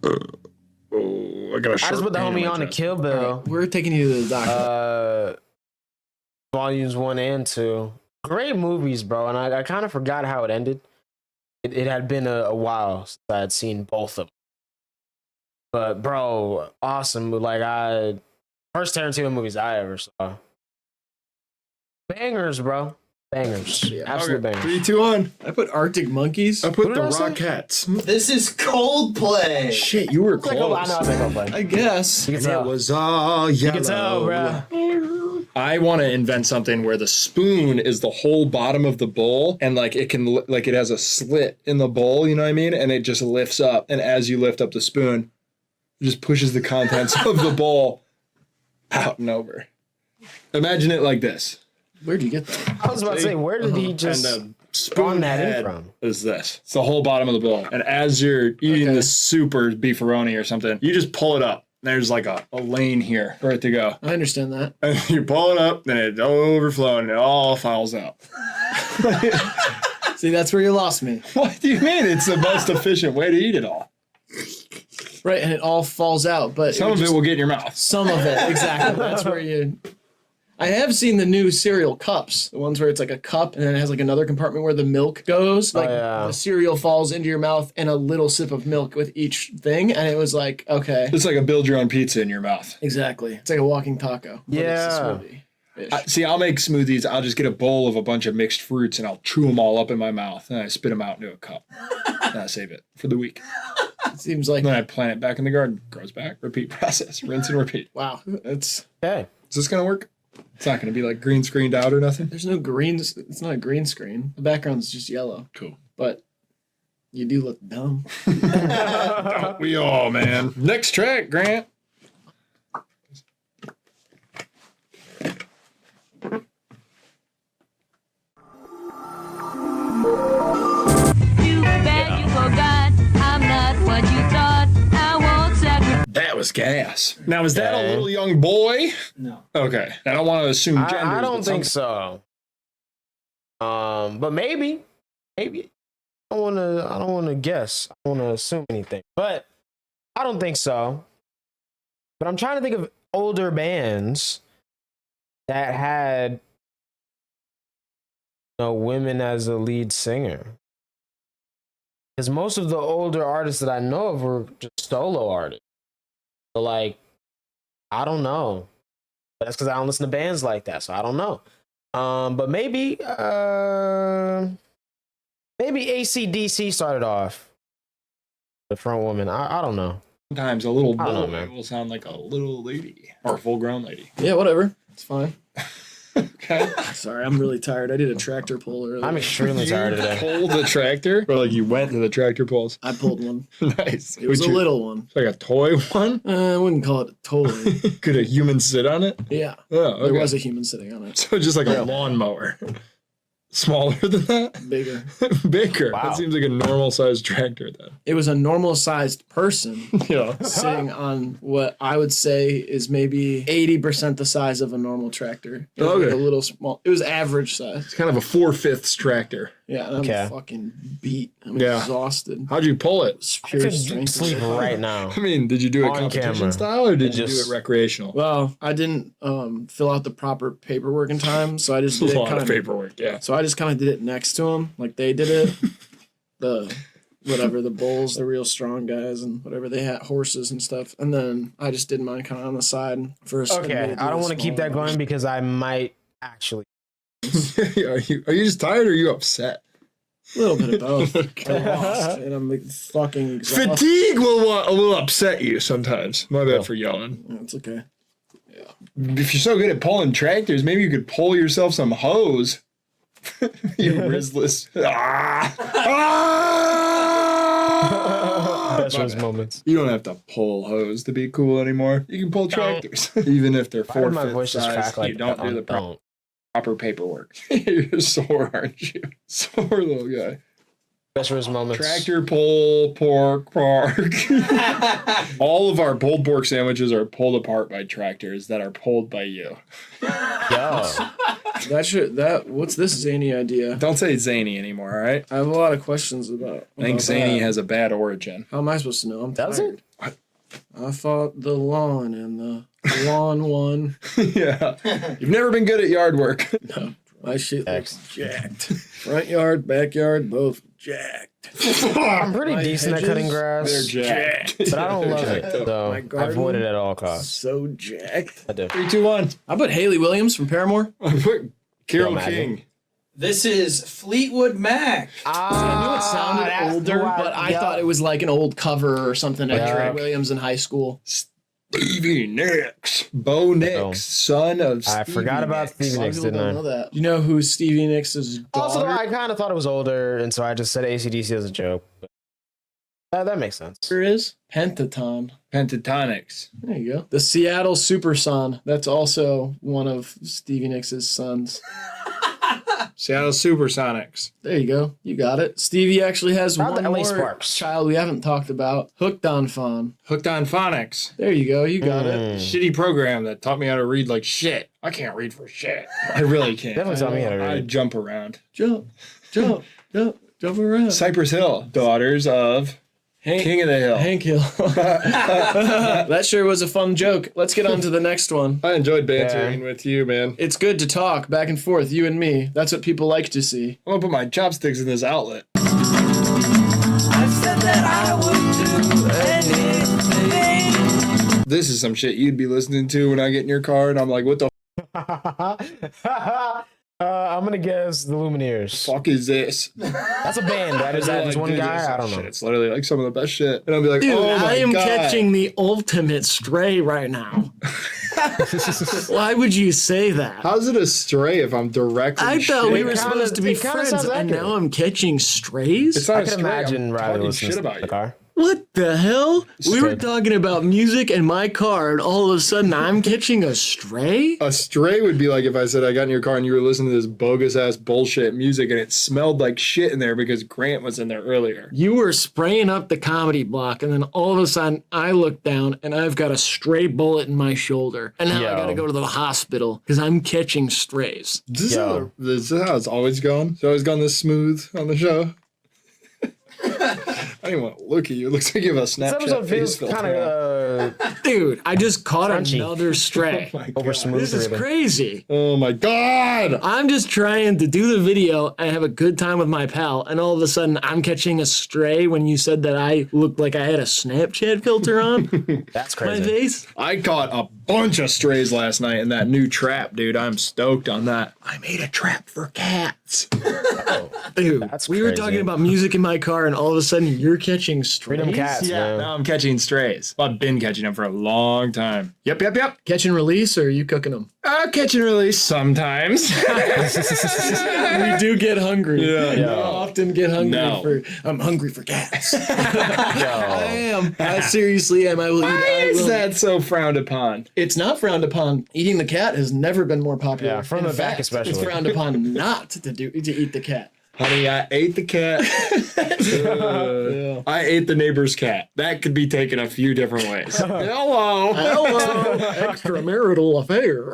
I got a I sharp just put the pain in homie my on to chest. Kill Bill. We're taking you to the doctor. Volumes 1 and 2. Great movies, bro. And I kind of forgot how it ended. It had been a while since I had seen both of them. But, bro, awesome. Like, first Tarantino movies I ever saw. Bangers, bro. Bangers. Yeah. Absolute bangers. 3, 2, 1. I put Arctic Monkeys. I put Who the did I say? Rockettes. This is Coldplay. Shit, you were Like, close. I know I think I'll play. I guess. You can And it tell. was all yellow. You can tell, bro. I want to invent something where the spoon is the whole bottom of the bowl, and like it can, like it has a slit in the bowl. You know what I mean? And it just lifts up, and as you lift up the spoon, it just pushes the contents of the bowl out and over. Imagine it like this. Where'd you get that? I was about to say, where did he just... And spoon that in head from? is this. It's the whole bottom of the bowl. And as you're eating the super beefaroni or something, you just pull it up. There's like a lane here for it to go. I understand that. And you pull it up, then it's overflowing, and it all falls out. See, that's where you lost me. What do you mean? It's the most efficient way to eat it all. Right, and it all falls out, but Some of it will get in your mouth. some of it, exactly. That's where you. I have seen the new cereal cups, the ones where it's like a cup and then it has like another compartment where the milk goes. Like yeah. the cereal falls into your mouth and a little sip of milk with each thing, and it was like, okay, It's like a build your own pizza in your mouth. exactly. It's like a walking taco. But Yeah. it's a smoothie. See, I'll make smoothies. I'll just get a bowl of a bunch of mixed fruits and I'll chew them all up in my mouth. And I spit them out into a cup. And I save it for the week. It seems like, Then I plant it back in the garden. Grows back. Repeat process. Rinse and repeat. wow, it's Okay. Is this going to work? It's not going to be like green screened out or nothing? there's no green. It's not a green screen. The background's just yellow, Cool. but you do look dumb. Don't we all, man? Next track, Grant. Too bad you forgot. I'm not what you thought. I won't sacrifice. That was gas. Now, is that a Okay. little young boy? No. Okay. I don't want to assume gender. I don't think so. But maybe. I don't wanna guess. I don't wanna assume anything. But I don't think so. But I'm trying to think of older bands that had women as a lead singer. Because most of the older artists that I know of were just solo artists. So like, I don't know. That's because I don't listen to bands like that, so I don't know. But maybe AC/DC started off the front woman. I don't know. Sometimes a little I don't know, boy man. will sound like a little lady or a full grown lady. Yeah, whatever. It's fine. Okay. Sorry, I'm really tired. I did a tractor pull earlier. I'm extremely tired today. Pulled the tractor? Or like you went to the tractor pulls? I pulled one. Nice. It was a little one. Like a toy one? I wouldn't call it a toy. Could a human sit on it? Yeah, Oh, okay. there was a human sitting on it. So just like a lawnmower. Smaller than that? Bigger. Bigger. Wow. That seems like a normal sized tractor then. It was a normal sized person Yeah. sitting on what I would say is maybe 80% the size of a normal tractor. It was like Okay. a little small. It was average size. It's kind of a 4/5 tractor. Yeah, and I'm Okay. fucking beat. I'm Yeah. exhausted. How'd you pull it? It's I pure could strength. sleep right now. I mean, did you do it On competition camera. style or did you Just- do it recreational? Well, I didn't fill out the proper paperwork in time, so I just A did it lot kind of paperwork, yeah. So I just kind of did it next to them, like they did it. The bulls, the real strong guys, and whatever they had, horses and stuff. And then I just did mine kind of on the side first. Okay, I don't want to keep that going because I might actually. are you just tired or are you upset? A little bit of both. I'm lost, and I'm like fucking exhausted. Fatigue will upset you sometimes. My bad for yelling. It's okay. If you're so good at pulling tractors, maybe you could pull yourself some hose. You riskless. Ah! Ah! Best My ones bad. moments. You don't have to pull hose to be cool anymore. You can pull tractors, even if they're Why did my 4/5 voice just size. crack like You don't that? do the Don't. proper paperwork. You're sore, aren't you? Sore little guy. Best worst moments. Tractor pull pork park. All of our pulled pork sandwiches are pulled apart by tractors that are pulled by you. Yo. What's this zany idea? Don't say zany anymore, all right? I have a lot of questions about. I think about zany that. has a bad origin. How am I supposed to know? I'm Does tired. it? I fought the lawn and the lawn won. Yeah. You've never been good at yard work. My shit looks jacked. Front yard, backyard, both jacked. I'm pretty My decent at hedges, cutting grass, They're jacked. but I don't love it, My so I garden- avoid it at all costs. So jacked. I do. 3, 2, 1. I put Haley Williams from Paramore. Put Carol Imagine. King. This is Fleetwood Mac. I knew it sounded that's older, why- but I yeah. thought it was like an old cover or something. Yeah. Haley Williams in high school. Stevie Nicks. Bo Nicks, son of I Stevie forgot about Nicks. Stevie A lot of Nicks, people didn't don't I? know that. You know who Stevie Nicks' daughter? Also, I kind of thought it was older, and so I just said AC/DC as a joke. But that makes sense. is Pentaton. Pentatonics. There you go. The Seattle Super Son. That's also one of Stevie Nicks' sons. Seattle Supersonics. There you go. You got it. Stevie actually has How about one the LA more Sparks? child we haven't talked about. Hooked on Fawn. Hooked on Phonics. There you go. You got it. Shitty program that taught me how to read like shit. I can't read for shit. I really can't. Definitely taught me how to I read. jump around. Jump, jump, jump, jump around. Cypress Hill, daughters of King of the Hill. Hank Hill. That sure was a fun joke. Let's get on to the next one. I enjoyed bantering with you, man. It's good to talk back and forth, you and me. That's what people like to see. I'm gonna put my chopsticks in this outlet. I said that I would do anything. This is some shit you'd be listening to when I get in your car, and I'm like, what the I'm gonna guess the Lumineers. fuck is this? That's a band, right? Is that Like, just one dude, guy? this I don't shit, know. It's literally like some of the best shit. And I'll be like, Dude, oh my I am God. catching the ultimate stray right now. Why would you say that? How's it a stray if I'm directly I thought we shitting? were supposed to be it kinda friends, sounds and accurate. now I'm catching strays? It's not I a can stray, imagine I'm Riley talking listening shit to about the you. car. What the hell? We were Stray. talking about music in my car, and all of a sudden I'm catching a stray? A stray would be like if I said I got in your car and you were listening to this bogus ass bullshit music and it smelled like shit in there because Grant was in there earlier. You were spraying up the comedy block, and then all of a sudden I look down and I've got a stray bullet in my shoulder. And now I Yo. gotta go to the hospital because I'm catching strays. This Yo. is how it's always gone. It's always gone this smooth on the show. I don't even want to look at you. It looks like you have a This Snapchat episode face feels filter kind on. of Dude, I just caught Crunchy. another stray. over smooth. This is really. crazy. Oh my God. I'm just trying to do the video and have a good time with my pal, and all of a sudden I'm catching a stray when you said that I looked like I had a Snapchat filter on That's my crazy. face. I caught a bunch of strays last night in that new trap, dude. I'm stoked on that. I made a trap for cats. Dude, That's we were crazy. talking about music in my car, and all of a sudden you're catching strays. Freedom cats, Yeah, man. now I'm catching strays. I've been catching them for a long time. Yep. Catch and release, or are you cooking them? Catch and release sometimes. We do get hungry. Yeah. We often get hungry No. for. I'm hungry for cats. I Yo. am. I seriously am. I will eat. Why I is will. that so frowned upon? It's not frowned upon. Eating the cat has never been more popular. Yeah, from In the back fact, especially. It's frowned upon not to eat the cat. Honey, I ate the cat. I ate the neighbor's cat. That could be taken a few different ways. Hello. Hello, extramarital affair.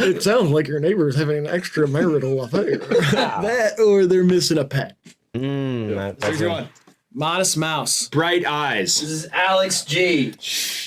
It sounds like your neighbor's having an extramarital affair. That, or they're missing a pet. That's Here's one. Modest Mouse. Bright eyes. This is Alex G.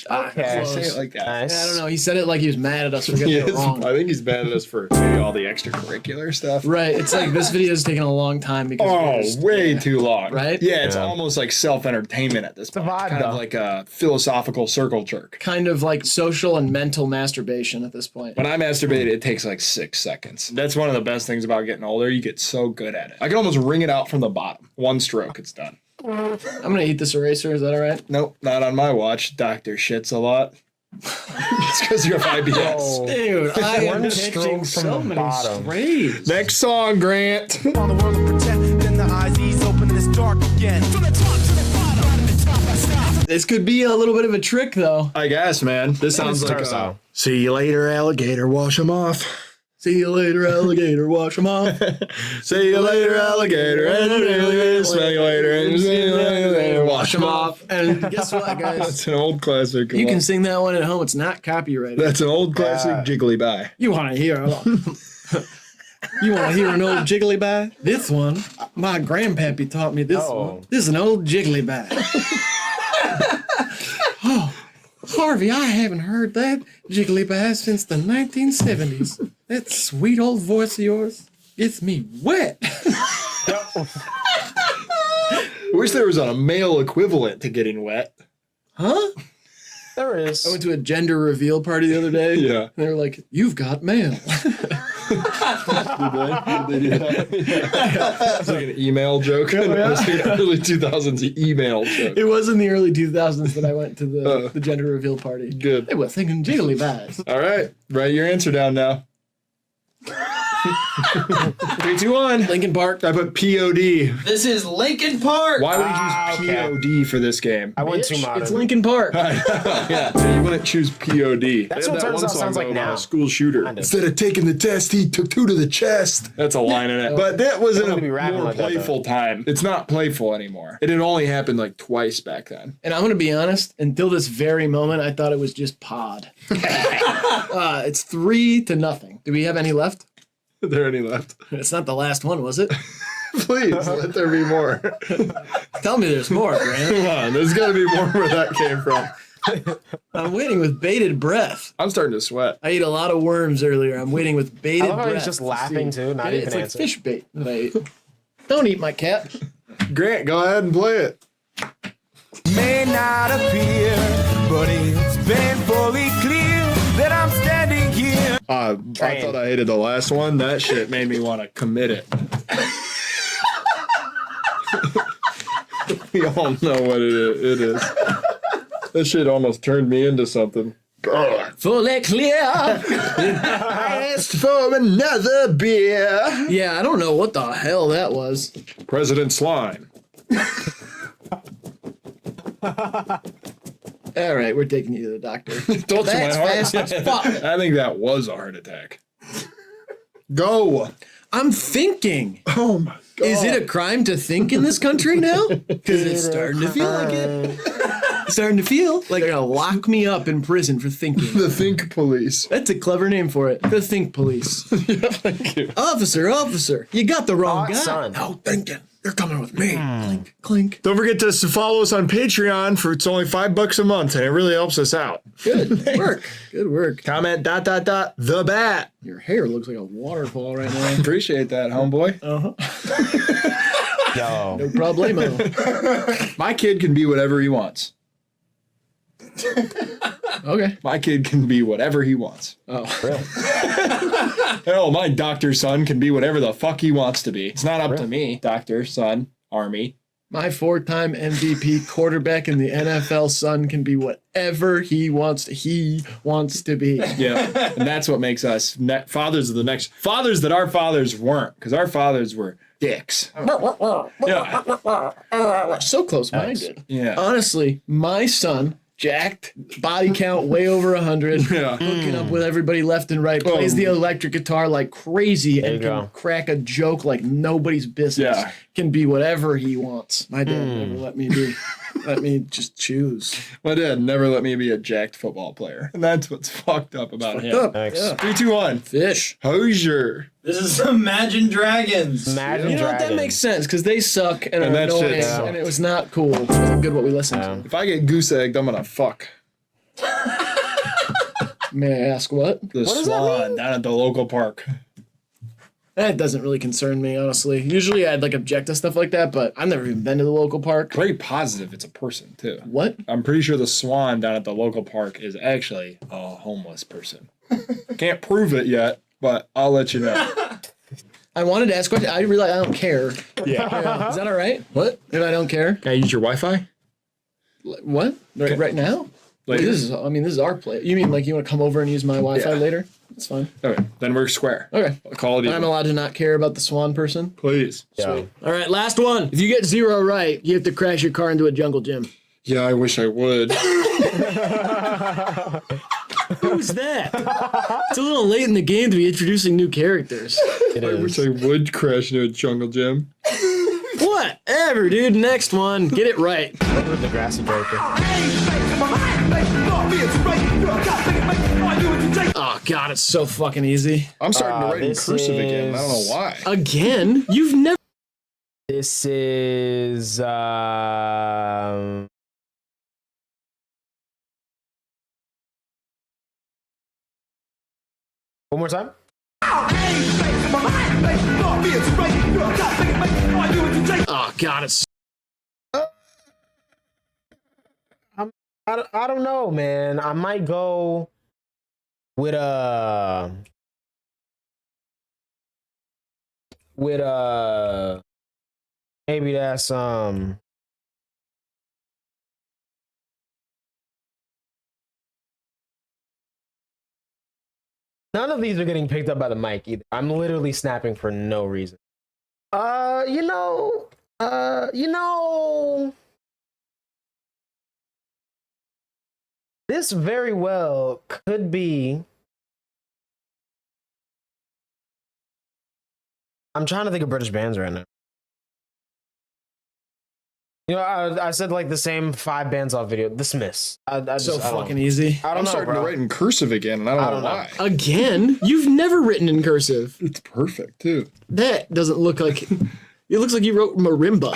okay. Say it like that. Nice. I don't know. He said it like he was mad at us for getting He it is- wrong. I think he's mad at us for maybe all the extracurricular stuff. Right. It's like this video is taking a long time because we're Oh, just- way too long. Right? Yeah, it's Yeah. almost like self-entertainment at this point. vibe, It's kind of though. like a philosophical circle jerk. kind of like social and mental masturbation at this point. When I masturbate, it takes like 6 seconds. That's one of the best things about getting older. You get so good at it. I can almost wring it out from the bottom. One stroke, it's done. I'm gonna eat this eraser. Is that all right? Nope, not on my watch. Doctor shits a lot. It's because you have IBS. Oh. Dude, I am One catching stroke from so the many bottom. strays. Next song, Grant. On the world of pretend, then the eyes ease open and it's dark again. From the top to the bottom, out of the top I stop. This could be a little bit of a trick, though. I guess, man. This sounds like Torso. see you later, alligator. Wash them off. See you later, alligator. Wash them off. See you later, alligator. And smell you later. And see you later. Wash them off. And guess what, guys? That's an old classic. You can sing that one at home. It's not copyrighted. That's an old classic jiggly bye. You want to hear? You want to hear an old jiggly bye? This one, my grandpappy taught me this Oh. one. This is an old jiggly bye. Oh, Harvey, I haven't heard that jiggly bye since the 1970s. That sweet old voice of yours gets me wet. I wish there was a male equivalent to getting wet. Huh? There is. I went to a gender reveal party the other day. Yeah. And they were like, "You've got mail." It's like an email joke. It was the early 2000s email joke. It was in the early 2000s that I went to the gender reveal party. Good. They were thinking jiggly buys. All right. Write your answer down now. 3, 2, 1. Lincoln Park. I put POD. This is Lincoln Park. Why would you choose okay. POD for this game? I went too modern. It's Lincoln Park. Yeah, you wouldn't choose POD. That's what turns out sounds like now. School shooter. Kind of. Instead of taking the test, he took 2 to the chest. That's a line in it. But that was in wouldn't a be rapping more like that, playful time. It's not playful anymore. It had only happened like twice back then. And I'm going to be honest, until this very moment, I thought it was just pod. It's 3-0. Do we have any left? Are there any left? It's not the last one, was it? Please, let there be more. Tell me there's more, Grant. Come on, there's got to be more where that came from. I'm waiting with bated breath. I'm starting to sweat. I ate a lot of worms earlier. I'm waiting with bated I love how breath. he's just to laughing see. too, not Yeah, even it's like answering. fish bait that I ate. Don't eat my cat. Grant, go ahead and play it. May not appear, but it's painfully clear that I'm standing here. I thought I hated the last one. That shit made me want to commit it. We all know what it is. That shit almost turned me into something. Fully clear. Asked for another beer. Yeah, I don't know what the hell that was. President Slime. All right, we're taking you to the doctor. Don't That's fast as fuck. I think that was a heart attack. Go. I'm thinking. Oh my god. Is it a crime to think in this country now? Because it's starting to feel like it. It's starting to feel like they're gonna lock me up in prison for thinking. The Think Police? That's a clever name for it. The Think Police. Yeah, thank you. Officer, you got the wrong guy. Son. No thinking. You're coming with me. Clink, clink. Don't forget to follow us on Patreon for it's only $5 a month and it really helps us out. Good work. Good work. Comment ... the bat. Your hair looks like a waterfall right now. Appreciate that, homeboy. Yo. No problemo. My kid can be whatever he wants. Okay. My kid can be whatever he wants. Oh. Hell, my doctor son can be whatever the fuck he wants to be. It's not up to me. Doctor, son, army. My 4-time MVP quarterback in the NFL son can be whatever he wants to be. Yeah, and that's what makes us fathers of the next fathers that our fathers weren't, because our fathers were dicks. Yeah, So close-minded. yeah. Honestly, my son, jacked, body count way over 100, Yeah. hooking up with everybody left and right, plays the electric guitar like crazy, and you can go. crack a joke like nobody's business. Yeah. Can be whatever he wants. My dad never let me be. Let me just choose. My dad never let me be a jacked football player, and that's what's fucked up about him. Up. Thanks. Yeah. 3, 2, 1. Fish. Hosier. This is Imagine Dragons. Imagine You know what? That Dragons. makes sense because they suck and And are that shit annoying, sucked. and it was not cool. It wasn't good what we listened Yeah. If I get goose egged, I'm gonna fuck to. May I ask what? the swan down at the local park. That doesn't really concern me, honestly. Usually I'd like object to stuff like that, but I've never even been to the local park. Very positive. It's a person too. What? I'm pretty sure the swan down at the local park is actually a homeless person. Can't prove it yet, but I'll let you know. I wanted to ask a question. I realize I don't care. Yeah. Is that all right? What? If I don't care? Can I use your Wi-Fi? What? Right now? Later? This is our place. You mean like you want to come over and use my Wi-Fi Yeah. later? That's fine. Okay, then we're square. Okay. Call it even. I'm allowed to not care about the swan person? Please. Yeah. All right, last one. If you get 0 right, you have to crash your car into a jungle gym. Yeah, I wish I would. Who's that? It's a little late in the game to be introducing new characters. It I wish is. I would crash into a jungle gym. Whatever, dude. Next one. Get it right. Look at the grassy breaker. Oh, God, it's so fucking easy. I'm starting to write in this cursive again. I don't is- know why. Again? You've never... This is one more time. Oh, God, it's... I don't know, man. I might go with maybe that's None of these are getting picked up by the mic either. I'm literally snapping for no reason. You know, this very well could be. I'm trying to think of British bands right now. You know, I said like the same 5 bands off video. The Smiths. I So just, I don't- fucking easy. I don't I'm know, starting bro. to write in cursive again, and I don't know why. Again? You've never written in cursive. It's perfect too. That doesn't look like. It looks like you wrote marimba.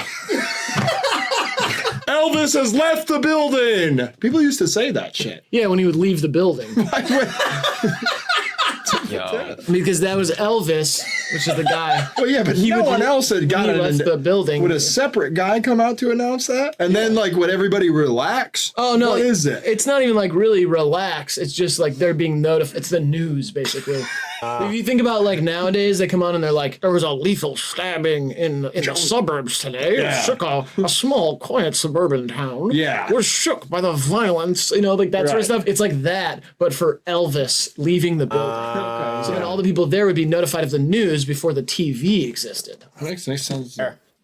Elvis has left the building. People used to say that shit. Yeah, when he would leave the building. Yo. Because that was Elvis, which is the guy. Well, yeah, but He no would one le- else had when got he it. left the building. Would a separate guy come out to announce that? And then, like, would everybody relax? Oh no! What is it? It's not even like really relax. It's just like they're being notified. It's the news basically. If you think about like nowadays, they come on and they're like, there was a lethal stabbing in the suburbs today. Yeah. It shook a small, quiet suburban town. Yeah. Was shook by the violence. You know, like that sort of Right. stuff. It's like that, but for Elvis leaving the building. So then all the people there would be notified of the news before the TV existed. That makes sense.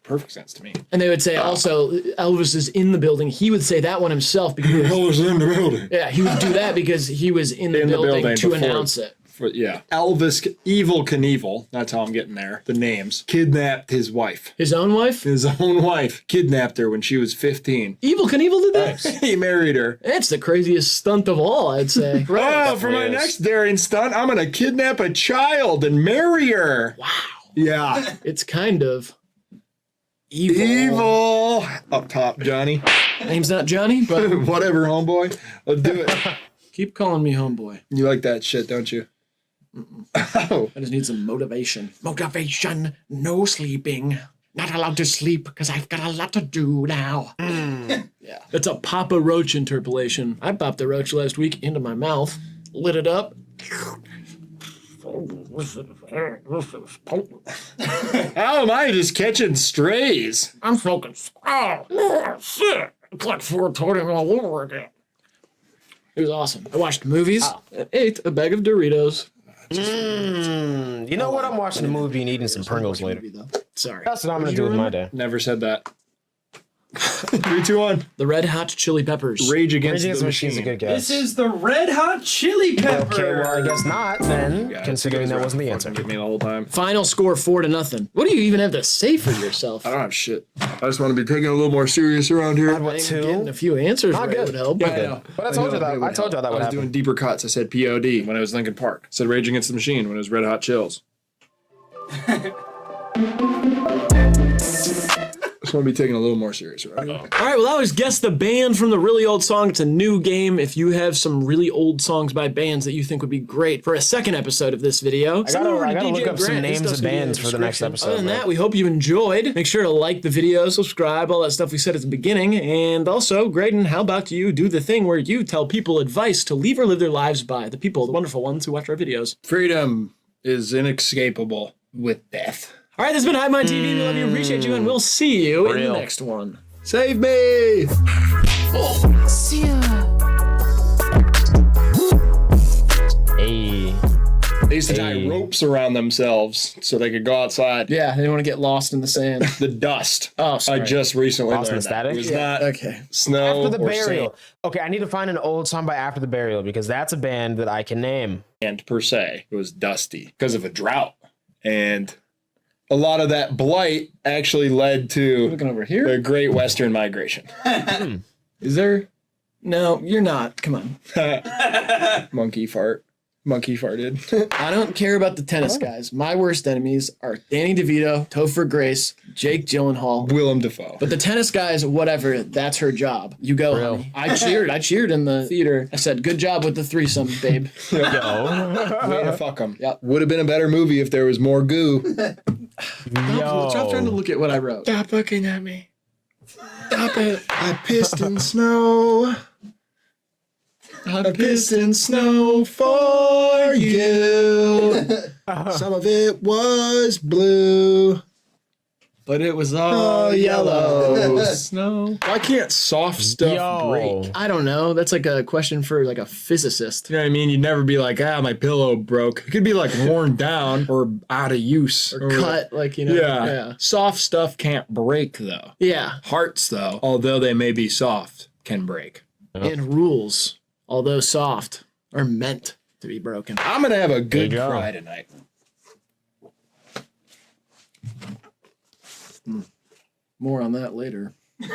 Perfect sense to me. And they would say also Elvis is in the building. He would say that one himself because Elvis in the building. yeah, he would do that because he was in the building to before- announce it. Yeah. Elvis Evil Knievel. That's how I'm getting there. The names. Kidnapped his wife. His own wife? His own wife. Kidnapped her when she was 15. Evil Knievel did that? He married her. That's the craziest stunt of all, I'd say. Oh, for my is. next daring stunt, I'm gonna kidnap a child and marry her. Wow. Yeah. It's kind of evil. Evil. Up top, Johnny. Name's not Johnny, but Whatever, homeboy. Let's do it. keep calling me homeboy. You like that shit, don't you? Oh. I just need some motivation. Motivation, no sleeping. Not allowed to sleep because I've got a lot to do now. Yeah. That's a Papa Roach interpolation. I popped the roach last week into my mouth, lit it up. How am I just catching strays? I'm smoking. Oh, shit. It's like 420 all over again. It was awesome. I watched movies and ate a bag of Doritos. You know what? I'm watching a movie and eating some Pringles later. Sorry. That's what I'm gonna do with my day. Never said that. 3, 2, 1. The Red Hot Chili Peppers. Rage Against Rage Against the the Machine's a Machine. good guess. This is the Red Hot Chili Peppers. Okay, well, I guess not then, Yeah, considering that wasn't the answer. With me the whole time. Final score 4-0. What do you even have to say for yourself? I don't have shit. I just want to be taken a little more serious around here. What, Getting a 2? few answers Not right good. would help. Yeah, I know. But I told you that. I told you that I would was happen. doing deeper cuts. I said POD when it was Linkin Park. I said Rage Against the Machine when it was Red Hot Chills. Just want to be taken a little more serious around here. All right, well, that was Guess the Band from the Really Old Song. It's a new game. If you have some really old songs by bands that you think would be great for a second episode of this video, send it over to I gotta DJ look up some Grant. His names stuff's of gonna be in bands for the next description. episode, Other than right? that, we hope you enjoyed. Make sure to like the video, subscribe, all that stuff we said at the beginning. And also, Graydon, how about you do the thing where you tell people advice to leave or live their lives by, the people, the wonderful ones who watch our videos. Freedom is inescapable with death. All right, this has been HIVEMIND TV. We love you, appreciate you, and we'll see you in the Real. next one. Save me! Hey. They used to tie ropes around themselves so they could go outside. Yeah, they didn't want to get lost in the sand. The dust. Oh, sorry. I just recently Lost in learned the that. static? It was Yeah, not okay. snow After the or Burial. sand Okay, I need to find an old song by After the Burial because that's a band that I can name. per se. It was dusty because of a drought. And a lot of that blight actually led to Looking over here. the Great Western Migration. Is there? No, you're not. Come on. Monkey fart. Monkey farted. I don't care about the tennis guys. My worst enemies are Danny DeVito, Topher Grace, Jake Gyllenhaal. Willem Dafoe. But the tennis guys, whatever, that's her job. You go, Real. honey. I cheered in the theater. I said, good job with the threesome, babe. Way to fuck them. Yep. Would have been a better movie if there was more goo. Stop trying to look at what I wrote. Stop looking at me. Stop it. I pissed in snow. I pissed in snow for you. Some of it was blue. but it was all yellow snow. Why can't soft stuff break? I don't know. That's like a question for like a physicist. You know what I mean? You'd never be like, my pillow broke. It could be like worn down or out of use. Or cut, like, you know. Yeah. Soft stuff can't break, though. Yeah. Hearts, though, although they may be soft, can break. And rules, although soft, are meant to be broken. I'm going to have a good cry tonight. More on that later. Hey,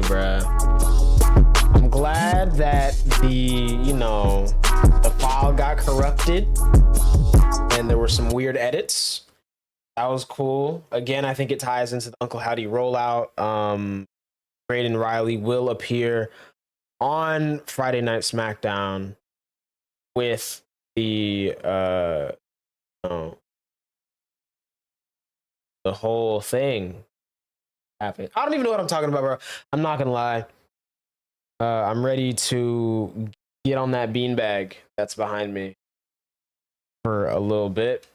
bruh. I'm glad that the file got corrupted and there were some weird edits. That was cool. Again, I think it ties into the Uncle Howdy rollout. Braden Riley will appear on Friday Night SmackDown with the whole thing happened. I don't even know what I'm talking about, bro. I'm not gonna lie. I'm ready to get on that beanbag that's behind me for a little bit.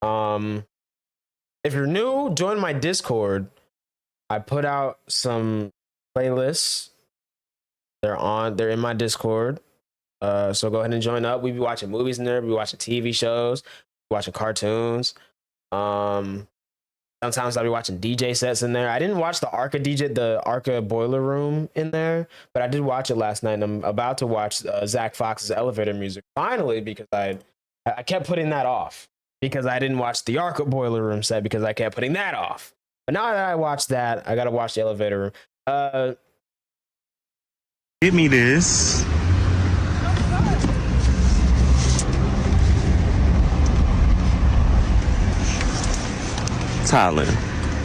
If you're new, join my Discord. I put out some playlists. They're in my Discord. So go ahead and join up. We be watching movies in there. We be watching TV shows, watching cartoons. Sometimes I'll be watching DJ sets in there. I didn't watch the Arca Boiler Room in there, but I did watch it last night, and I'm about to watch Zach Fox's Elevator Music finally, because I kept putting that off because I didn't watch the Arca Boiler Room set because I kept putting that off. But now that I watched that, I gotta watch the Elevator Room. Give me this. Tyler.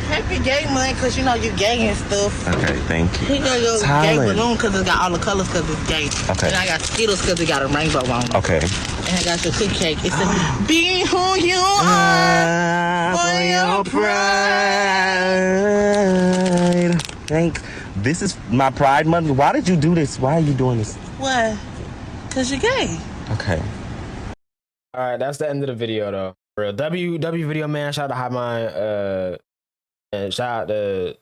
Happy gay month, because you know you gay and stuff. Okay, thank you. He got your gay balloon because it's got all the colors because it's gay. Okay. And I got Skittles because it got a rainbow on it. Okay. And I got your cookie cake. It says, be who you are for your pride. Thanks. This is my Pride Month. Why did you do this? Why are you doing this? What? Because you're gay. Okay. All right, that's the end of the video, though. For real. W Video Man, shout out to HIVEMIND. And shout out to